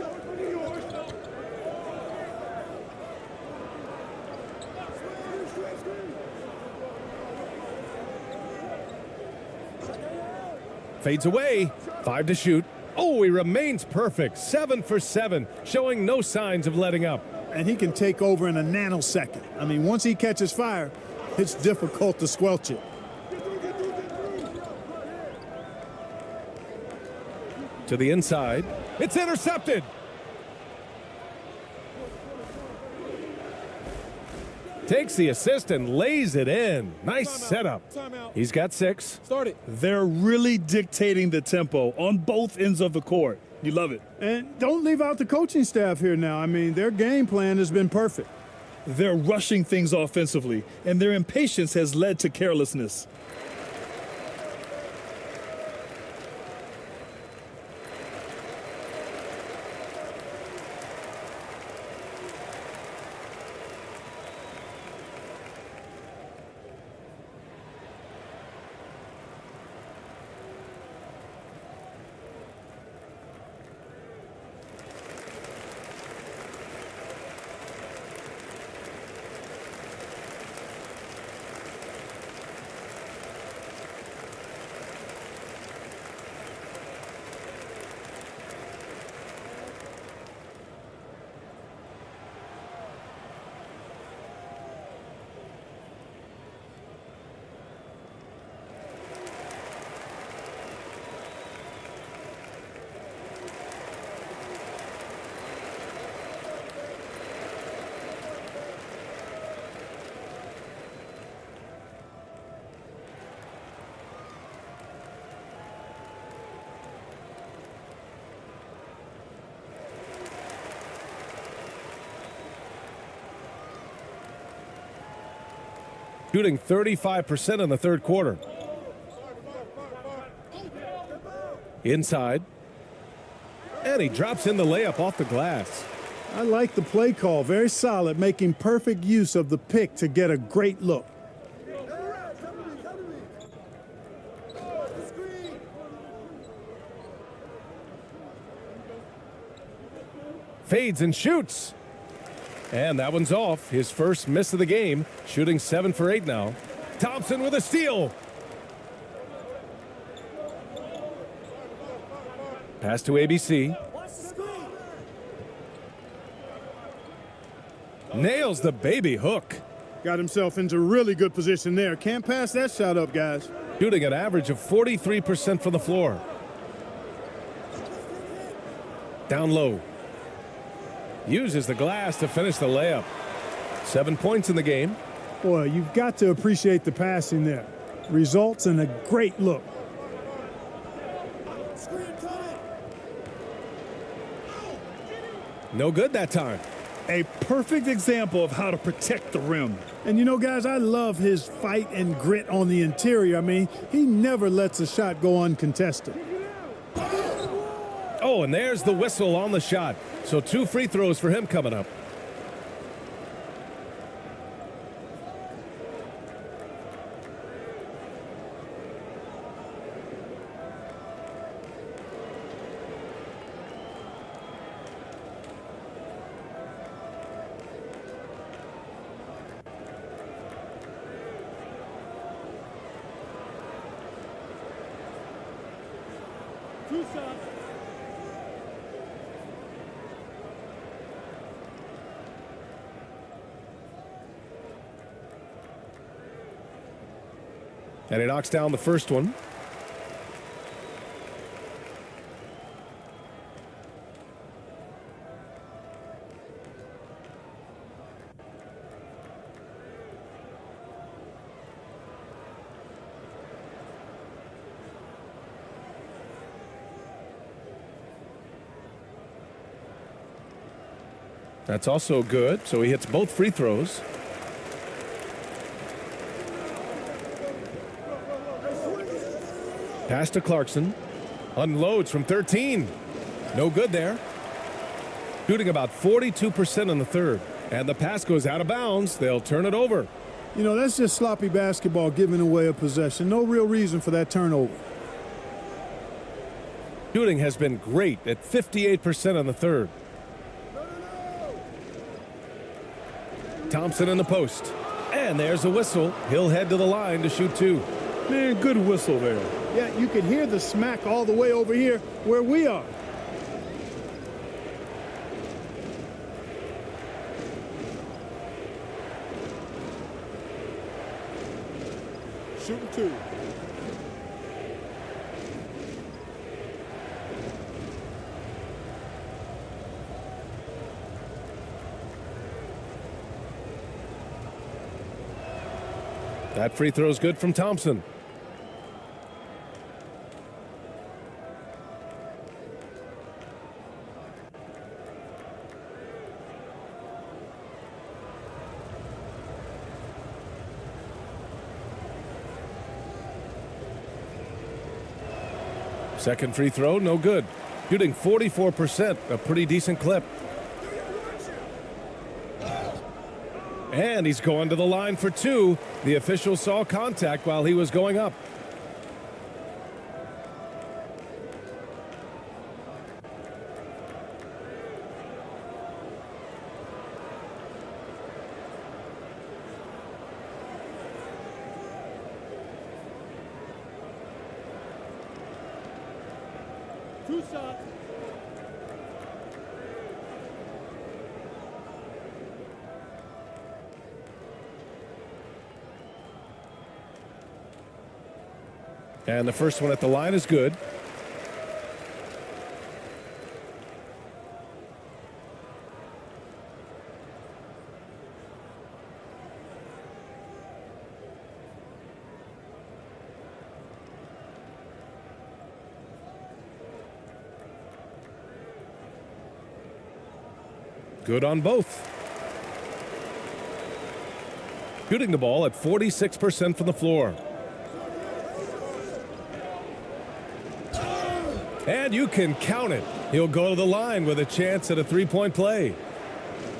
Fades away. 5 to shoot. Oh, he remains perfect. 7 for 7, showing no signs of letting up. And he can take over in a nanosecond. I mean, once he catches fire, it's difficult to squelch it. To the inside. It's intercepted. Takes the assist and lays it in. Nice setup. He's got 6. Start it. They're really dictating the tempo on both ends of the court. You love it. And don't leave out the coaching staff here now. I mean, their game plan has been perfect. They're rushing things offensively, and their impatience has led to carelessness. Shooting 35% in the third quarter. Inside. And he drops in the layup off the glass. I like the play call. Very solid, making perfect use of the pick to get a great look. Fades and shoots. And that one's off. His first miss of the game. Shooting 7 for 8 now. Thompson with a steal. Pass to ABC. Nails the baby hook. Got himself into really good position there. Can't pass that shot up, guys. Shooting an average of 43% from the floor. Down low. Uses the glass to finish the layup. 7 points in the game. Boy, you've got to appreciate the passing there. Results in a great look. No good that time. A perfect example of how to protect the rim. And you know, guys, I love his fight and grit on the interior. I mean, he never lets a shot go uncontested. Oh, and there's the whistle on the shot. So 2 free throws for him coming up. And he knocks down the first one. That's also good, so he hits both free throws. Pass to Clarkson. Unloads from 13. No good there. Shooting about 42% in the third. And the pass goes out of bounds. They'll turn it over. You know, that's just sloppy basketball giving away a possession. No real reason for that turnover. Shooting has been great at 58% in the third. Thompson in the post. And there's a whistle. He'll head to the line to shoot 2. Man, good whistle there. Yeah, you can hear the smack all the way over here where we are. Shooting 2. That free throw's good from Thompson. Second free throw, no good. Shooting 44%, a pretty decent clip. And he's going to the line for 2. The official saw contact while he was going up. Two shots. And the first one at the line is good. Good on both. Shooting the ball at 46% from the floor. And you can count it. He'll go to the line with a chance at a three-point play.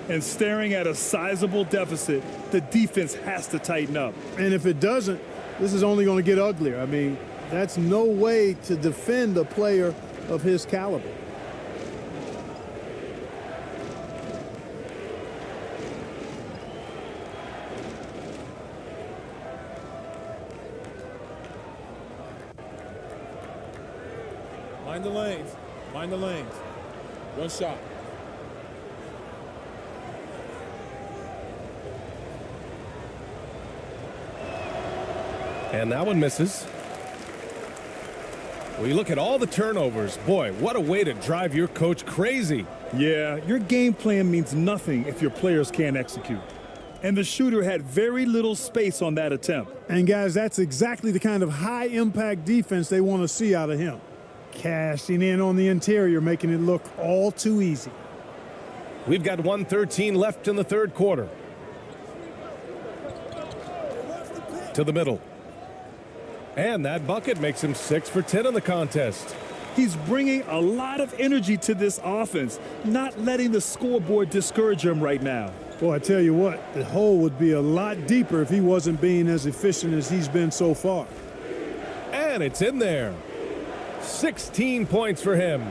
And staring at a sizable deficit, the defense has to tighten up. And if it doesn't, this is only going to get uglier. I mean, that's no way to defend a player of his caliber. Mind the lanes. Mind the lanes. One shot. And that one misses. We look at all the turnovers. Boy, what a way to drive your coach crazy. Yeah, your game plan means nothing if your players can't execute. And the shooter had very little space on that attempt. And guys, that's exactly the kind of high-impact defense they want to see out of him. Cashing in on the interior, making it look all too easy. We've got 1:13 left in the third quarter. To the middle. And that bucket makes him 6 for 10 in the contest. He's bringing a lot of energy to this offense, not letting the scoreboard discourage him right now. Boy, I tell you what, the hole would be a lot deeper if he wasn't being as efficient as he's been so far. And it's in there. 16 points for him.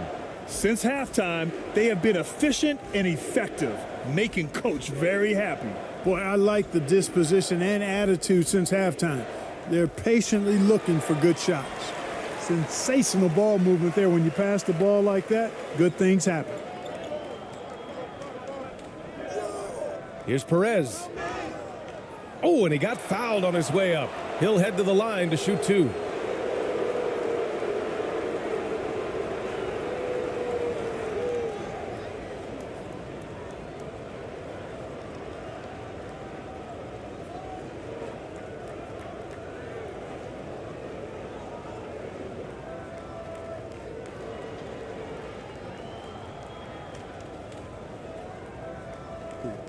Since halftime, they have been efficient and effective, making Coach very happy. Boy, I like the disposition and attitude since halftime. They're patiently looking for good shots. Sensational ball movement there. When you pass the ball like that, good things happen. Here's Perez. Oh, and he got fouled on his way up. He'll head to the line to shoot 2.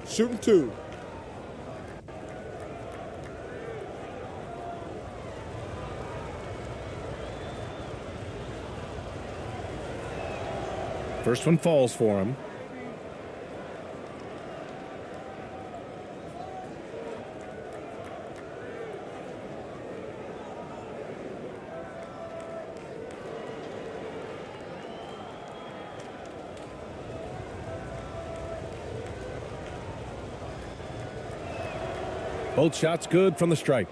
Shooting 2. First one falls for him. Both shots good from the stripe.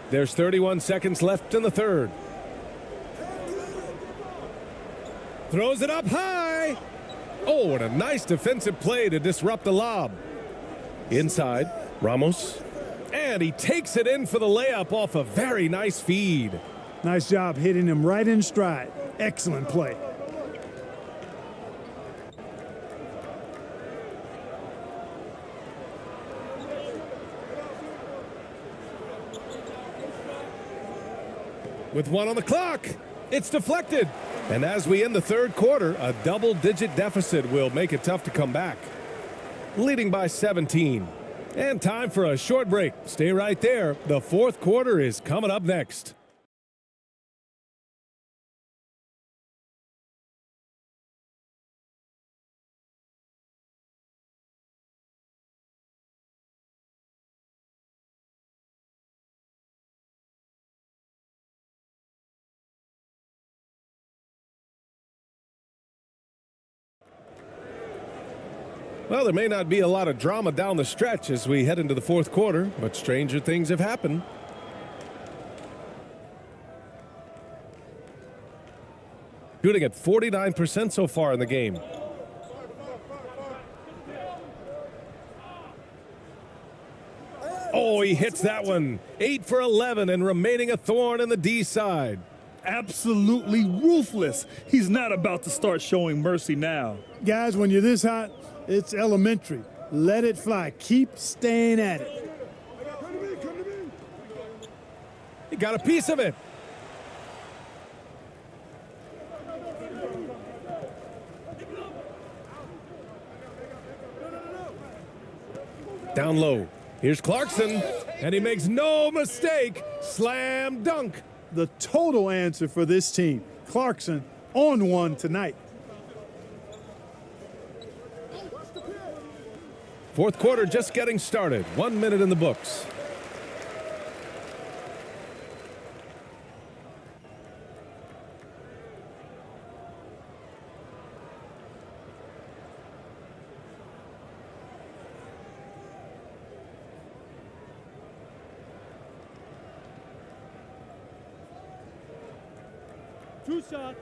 There's 31 seconds left in the third. Throws it up high. Oh, and a nice defensive play to disrupt the lob. Inside, Ramos. And he takes it in for the layup off a very nice feed. Nice job hitting him right in stride. Excellent play. With 1 on the clock, it's deflected. And as we end the third quarter, a double-digit deficit will make it tough to come back. Leading by 17. And time for a short break. Stay right there. The fourth quarter is coming up next. Well, there may not be a lot of drama down the stretch as we head into the fourth quarter, but stranger things have happened. Shooting at 49% so far in the game. Oh, he hits that one. 8 for 11 and remaining a thorn in the D side. Absolutely ruthless. He's not about to start showing mercy now. Guys, when you're this hot, it's elementary. Let it fly. Keep staying at it. He got a piece of it. Down low. Here's Clarkson, and he makes no mistake. Slam dunk. The total answer for this team. Clarkson on one tonight. Fourth quarter just getting started. 1 minute in the books. 2 shots.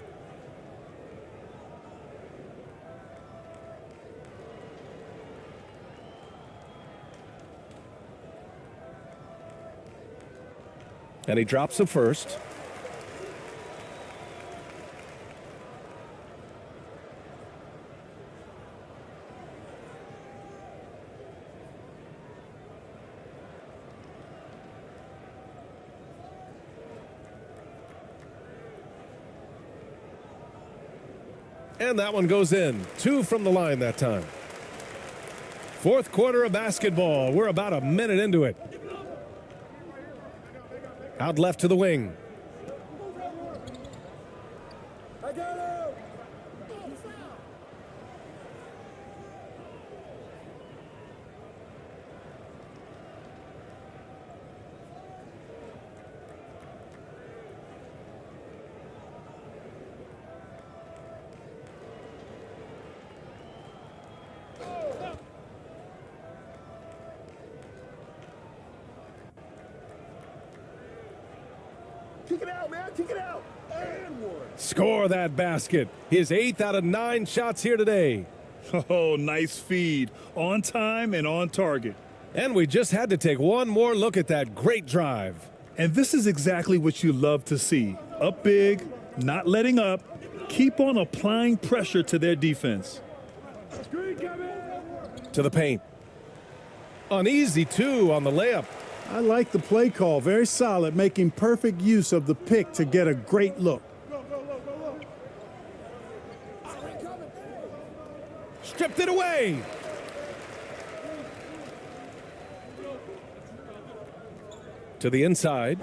And he drops the first. And that one goes in. 2 from the line that time. Fourth quarter of basketball. We're about a minute into it. Out left to the wing. Kick it out, man. Kick it out. And one. Score that basket. His 8th out of 9 shots here today. Oh, nice feed. On time and on target. And we just had to take one more look at that great drive. And this is exactly what you love to see. Up big, not letting up. Keep on applying pressure to their defense. To the paint. An easy 2 on the layup. I like the play call. Very solid, making perfect use of the pick to get a great look. Stripped it away. To the inside.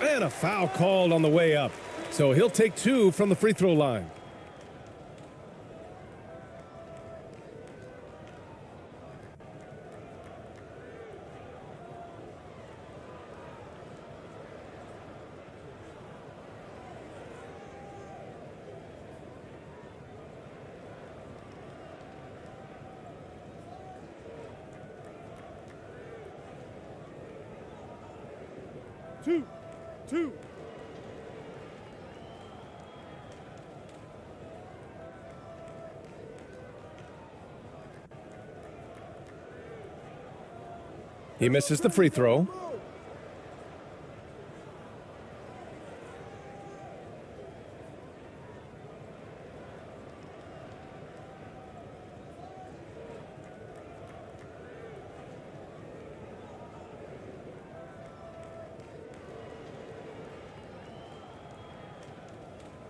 And a foul called on the way up. So he'll take 2 from the free throw line. Two. He misses the free throw.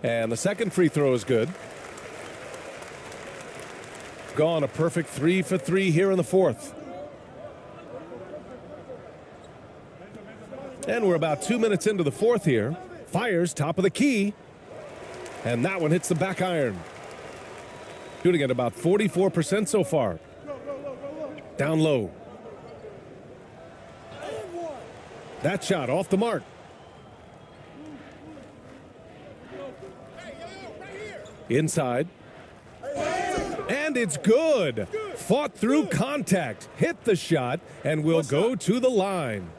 And the second free throw is good. Gone a perfect 3 for 3 here in the fourth. And we're about 2 minutes into the fourth here. Fires top of the key. And that one hits the back iron. Shooting at about 44% so far. Down low. That shot off the mark. Inside. And it's good. Fought through contact. Hit the shot and will go to the line.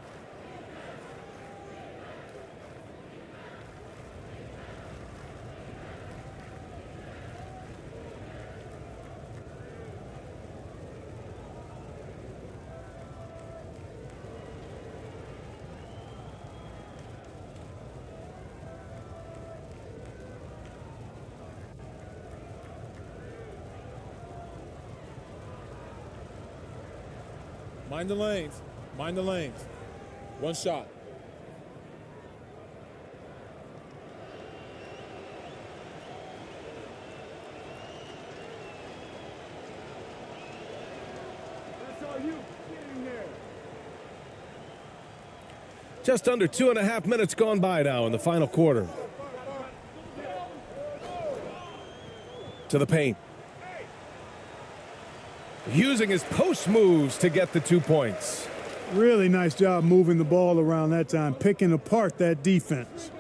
Mind the lanes. Mind the lanes. One shot. That's all you. Get in there. Just under 2.5 minutes gone by now in the final quarter. To the paint. Using his post moves to get the 2 points. Really nice job moving the ball around that time, picking apart that defense.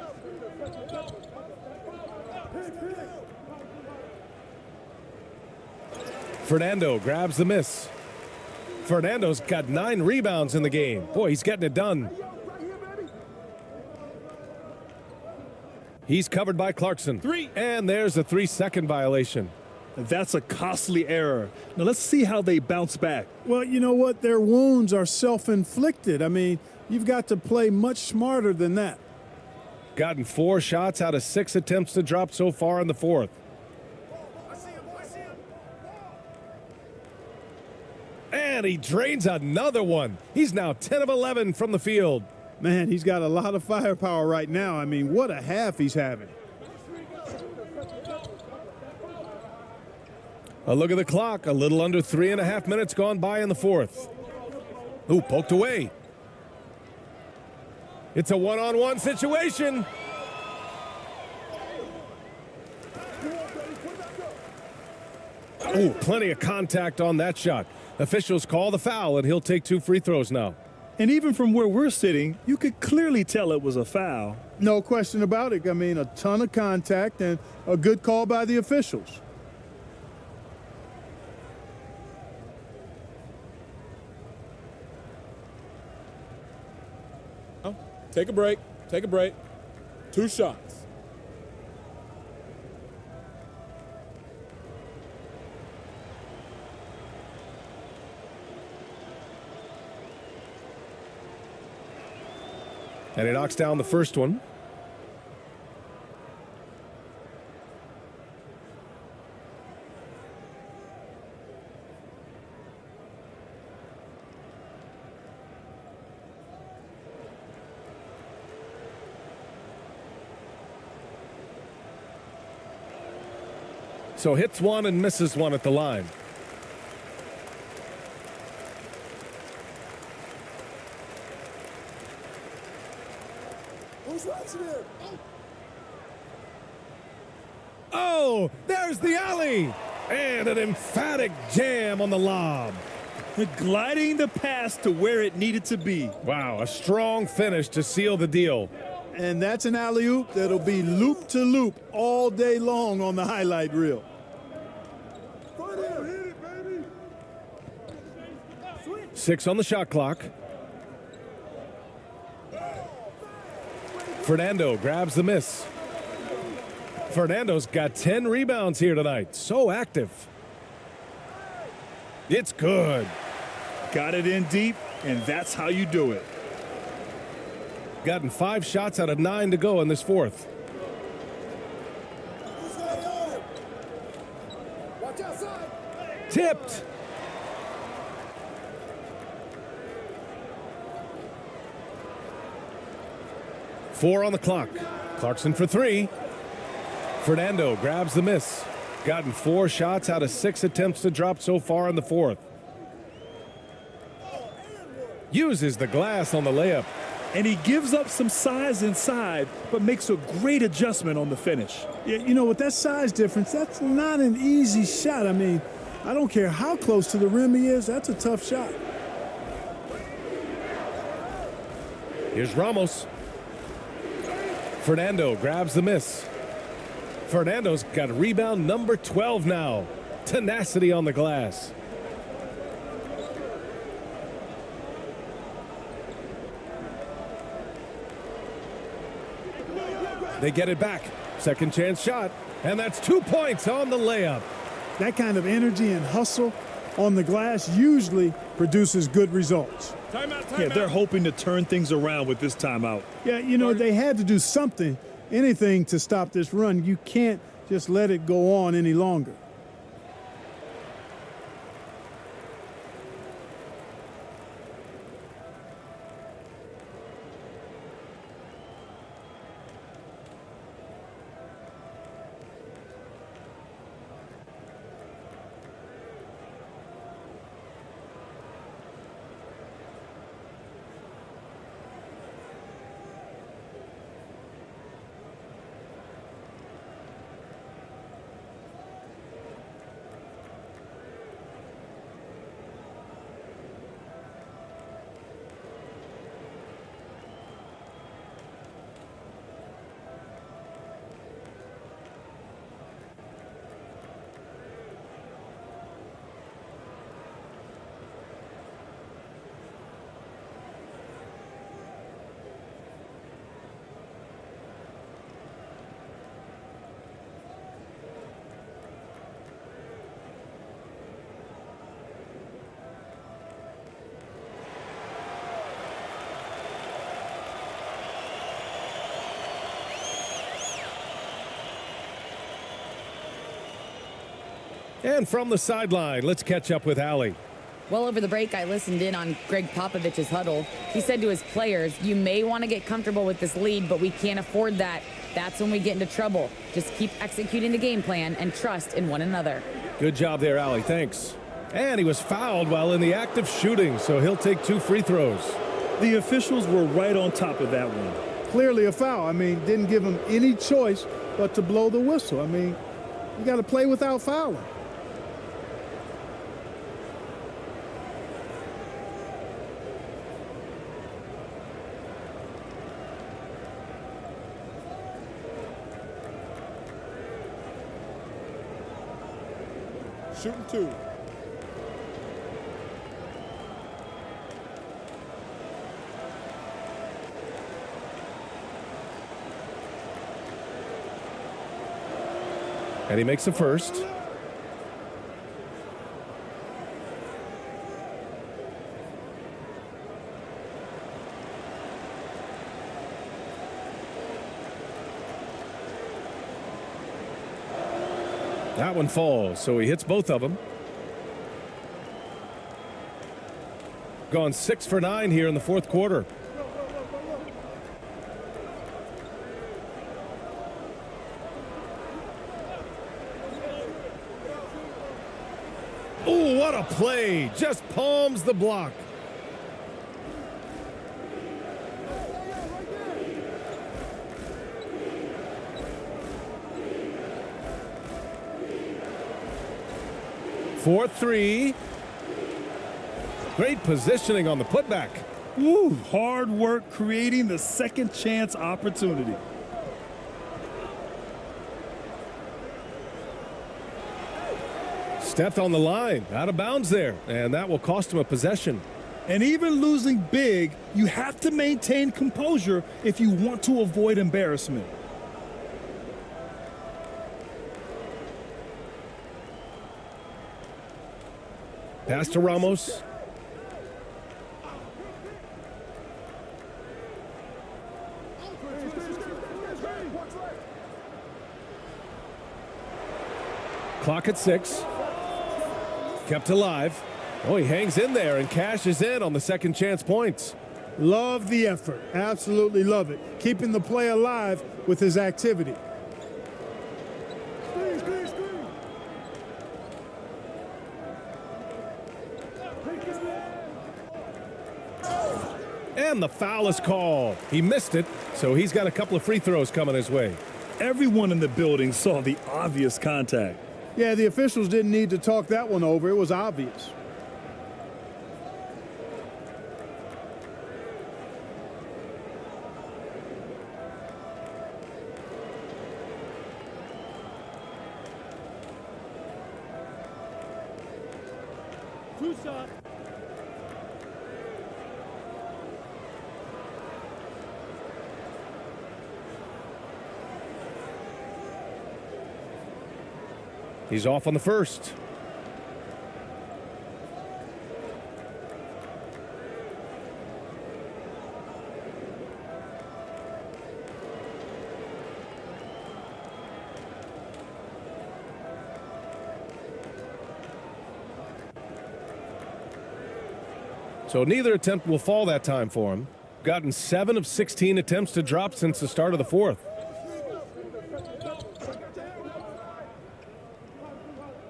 Fernando grabs the miss. Fernando's got 9 rebounds in the game. Boy, he's getting it done. He's covered by Clarkson. 3. And there's a 3-second violation. That's a costly error. Now let's see how they bounce back. Well, you know what? Their wounds are self-inflicted. I mean, you've got to play much smarter than that. Gotten 4 shots out of 6 attempts to drop so far in the fourth. And he drains another one. He's now 10 of 11 from the field. Man, he's got a lot of firepower right now. I mean, what a half he's having. A look at the clock. A little under 3.5 minutes gone by in the fourth. Ooh, poked away. It's a one-on-one situation. Ooh, plenty of contact on that shot. Officials call the foul, and he'll take 2 free throws now. And even from where we're sitting, you could clearly tell it was a foul. No question about it. I mean, a ton of contact and a good call by the officials. Take a break. Take a break. 2 shots. And he knocks down the first one. So hits one and misses one at the line. Oh, there's the alley. And an emphatic jam on the lob. Gliding the pass to where it needed to be. Wow, a strong finish to seal the deal. And that's an alley-oop that'll be loop to loop all day long on the highlight reel. 6 on the shot clock. Fernando grabs the miss. Fernando's got 10 rebounds here tonight. So active. It's good. Got it in deep, and that's how you do it. Gotten 5 shots out of 9 to go in this fourth. Tipped. Four on the clock. Clarkson for 3. Fernando grabs the miss. Gotten 4 shots out of 6 attempts to drop so far in the fourth. Uses the glass on the layup. And he gives up some size inside, but makes a great adjustment on the finish. Yeah, you know, with that size difference, that's not an easy shot. I mean, I don't care how close to the rim he is, that's a tough shot. Here's Ramos. Fernando grabs the miss. Fernando's got rebound number 12 now. Tenacity on the glass. They get it back. Second chance shot. And that's 2 points on the layup. That kind of energy and hustle on the glass usually produces good results. Yeah, they're hoping to turn things around with this timeout. Yeah, you know, they had to do something, anything to stop this run. You can't just let it go on any longer. And from the sideline, let's catch up with Allie. Well, over the break, I listened in on Greg Popovich's huddle. He said to his players, you may want to get comfortable with this lead, but we can't afford that. That's when we get into trouble. Just keep executing the game plan and trust in one another. Good job there, Allie. Thanks. And he was fouled while in the act of shooting, so he'll take 2 free throws. The officials were right on top of that one. Clearly a foul. I mean, didn't give him any choice but to blow the whistle. I mean, you got to play without fouling. Shooting 2. And he makes the first. That one falls, so he hits both of them. Gone 6 for 9 here in the fourth quarter. Oh, what a play. Just palms the block. For 3. Great positioning on the putback. Woo, hard work creating the second chance opportunity. Stepped on the line, out of bounds there, and that will cost him a possession. And even losing big, you have to maintain composure if you want to avoid embarrassment. Pass to Ramos. Clock at 6. Kept alive. Oh, he hangs in there and cashes in on the second chance points. Love the effort. Absolutely love it. Keeping the play alive with his activity. And the foul is called. He missed it, so he's got a couple of free throws coming his way. Everyone in the building saw the obvious contact. Yeah, the officials didn't need to talk that one over. It was obvious. Two shot. He's off on the first. So neither attempt will fall that time for him. Gotten 7 of 16 attempts to drop since the start of the fourth.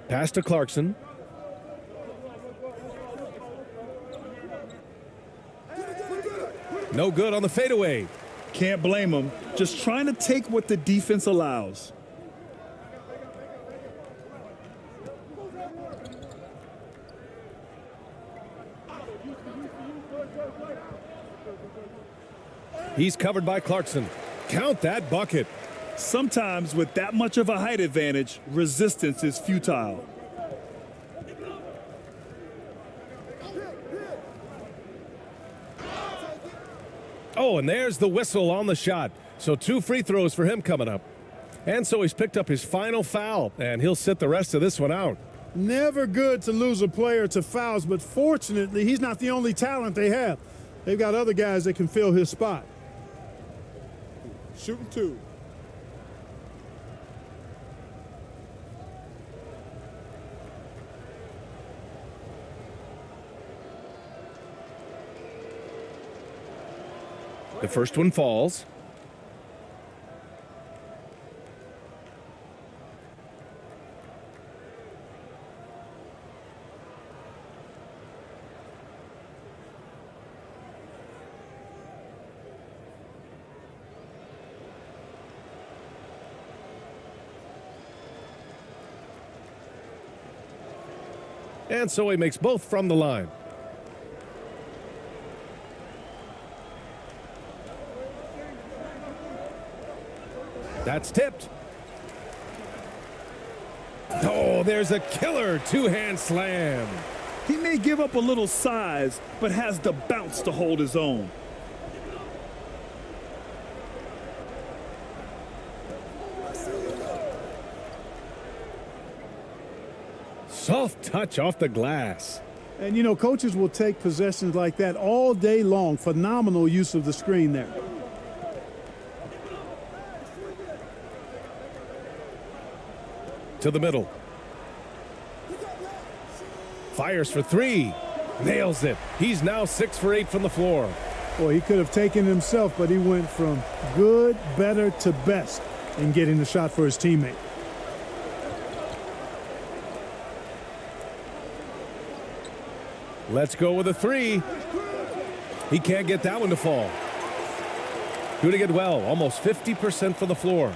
Pass to Clarkson. No good on the fadeaway. Can't blame him. Just trying to take what the defense allows. He's covered by Clarkson. Count that bucket. Sometimes with that much of a height advantage, resistance is futile. Oh, and there's the whistle on the shot. So 2 free throws for him coming up. And so he's picked up his final foul, and he'll sit the rest of this one out. Never good to lose a player to fouls, but fortunately, he's not the only talent they have. They've got other guys that can fill his spot. Shooting 2. The first one falls. And so he makes both from the line. That's tipped. Oh, there's a killer two-hand slam. He may give up a little size, but has the bounce to hold his own. Soft touch off the glass. And, you know, coaches will take possessions like that all day long. Phenomenal use of the screen there. To the middle. Fires for three. Nails it. He's now 6 for 8 from the floor. Boy, he could have taken himself, but he went from good, better to best in getting the shot for his teammate. Let's go with a three. He can't get that one to fall. Doing it well, almost 50% from the floor.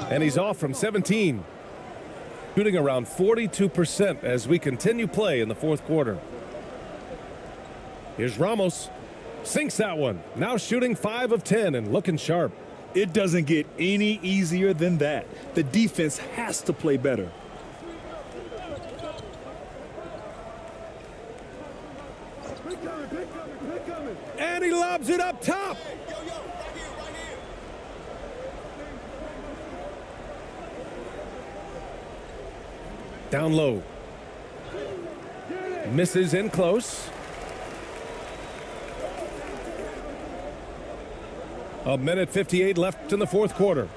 And he's off from 17. Shooting around 42% as we continue play in the fourth quarter. Here's Ramos. Sinks that one. Now shooting 5 of 10 and looking sharp. It doesn't get any easier than that. The defense has to play better. And he lobs it up top. Down low. Misses in close. A minute 58 left in the fourth quarter.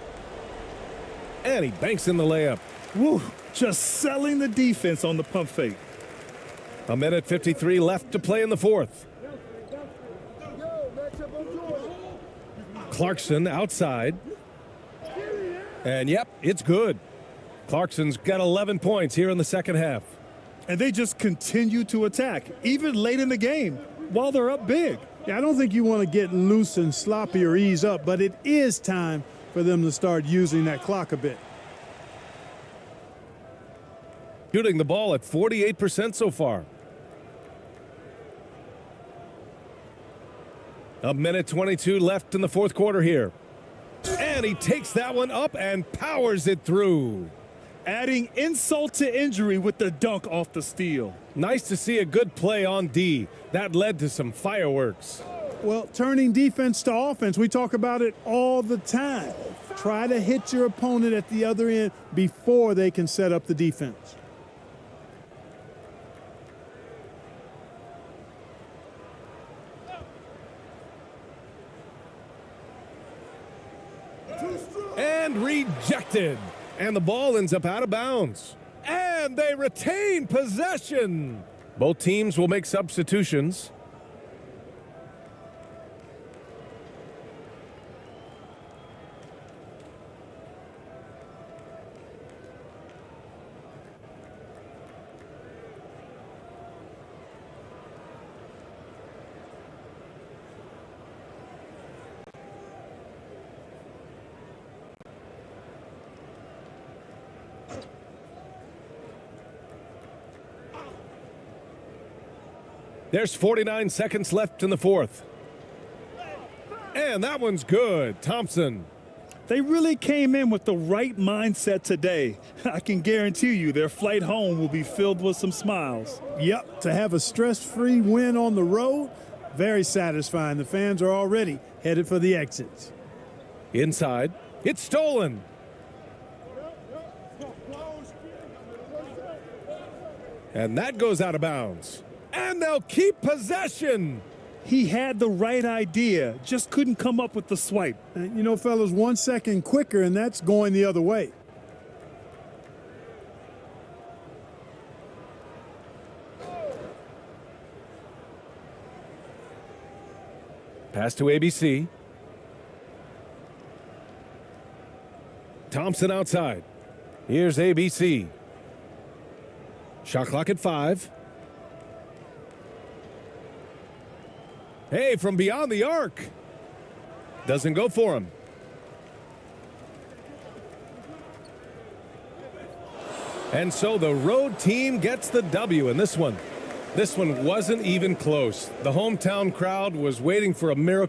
And he banks in the layup. Woo, just selling the defense on the pump fake. A minute 53 left to play in the fourth. Clarkson outside. And yep, it's good. Clarkson's got 11 points here in the second half. And they just continue to attack, even late in the game, while they're up big. Yeah, I don't think you want to get loose and sloppy or ease up, but it is time for them to start using that clock a bit. Shooting the ball at 48% so far. A minute 22 left in the fourth quarter here. And he takes that one up and powers it through. Adding insult to injury with the dunk off the steal. Nice to see a good play on D. That led to some fireworks. Well, turning defense to offense, we talk about it all the time. Try to hit your opponent at the other end before they can set up the defense. And rejected. And the ball ends up out of bounds. And they retain possession. Both teams will make substitutions. There's 49 seconds left in the fourth. And that one's good. Thompson. They really came in with the right mindset today. I can guarantee you their flight home will be filled with some smiles. Yep, to have a stress-free win on the road, very satisfying. The fans are already headed for the exits. Inside. It's stolen. And that goes out of bounds. And they'll keep possession. He had the right idea, just couldn't come up with the swipe. And you know, fellas, 1 second quicker, and that's going the other way. Pass to ABC. Thompson outside. Here's ABC. Shot clock at 5. Hey, from beyond the arc. Doesn't go for him. And so the road team gets the W in this one. This one wasn't even close. The hometown crowd was waiting for a miracle.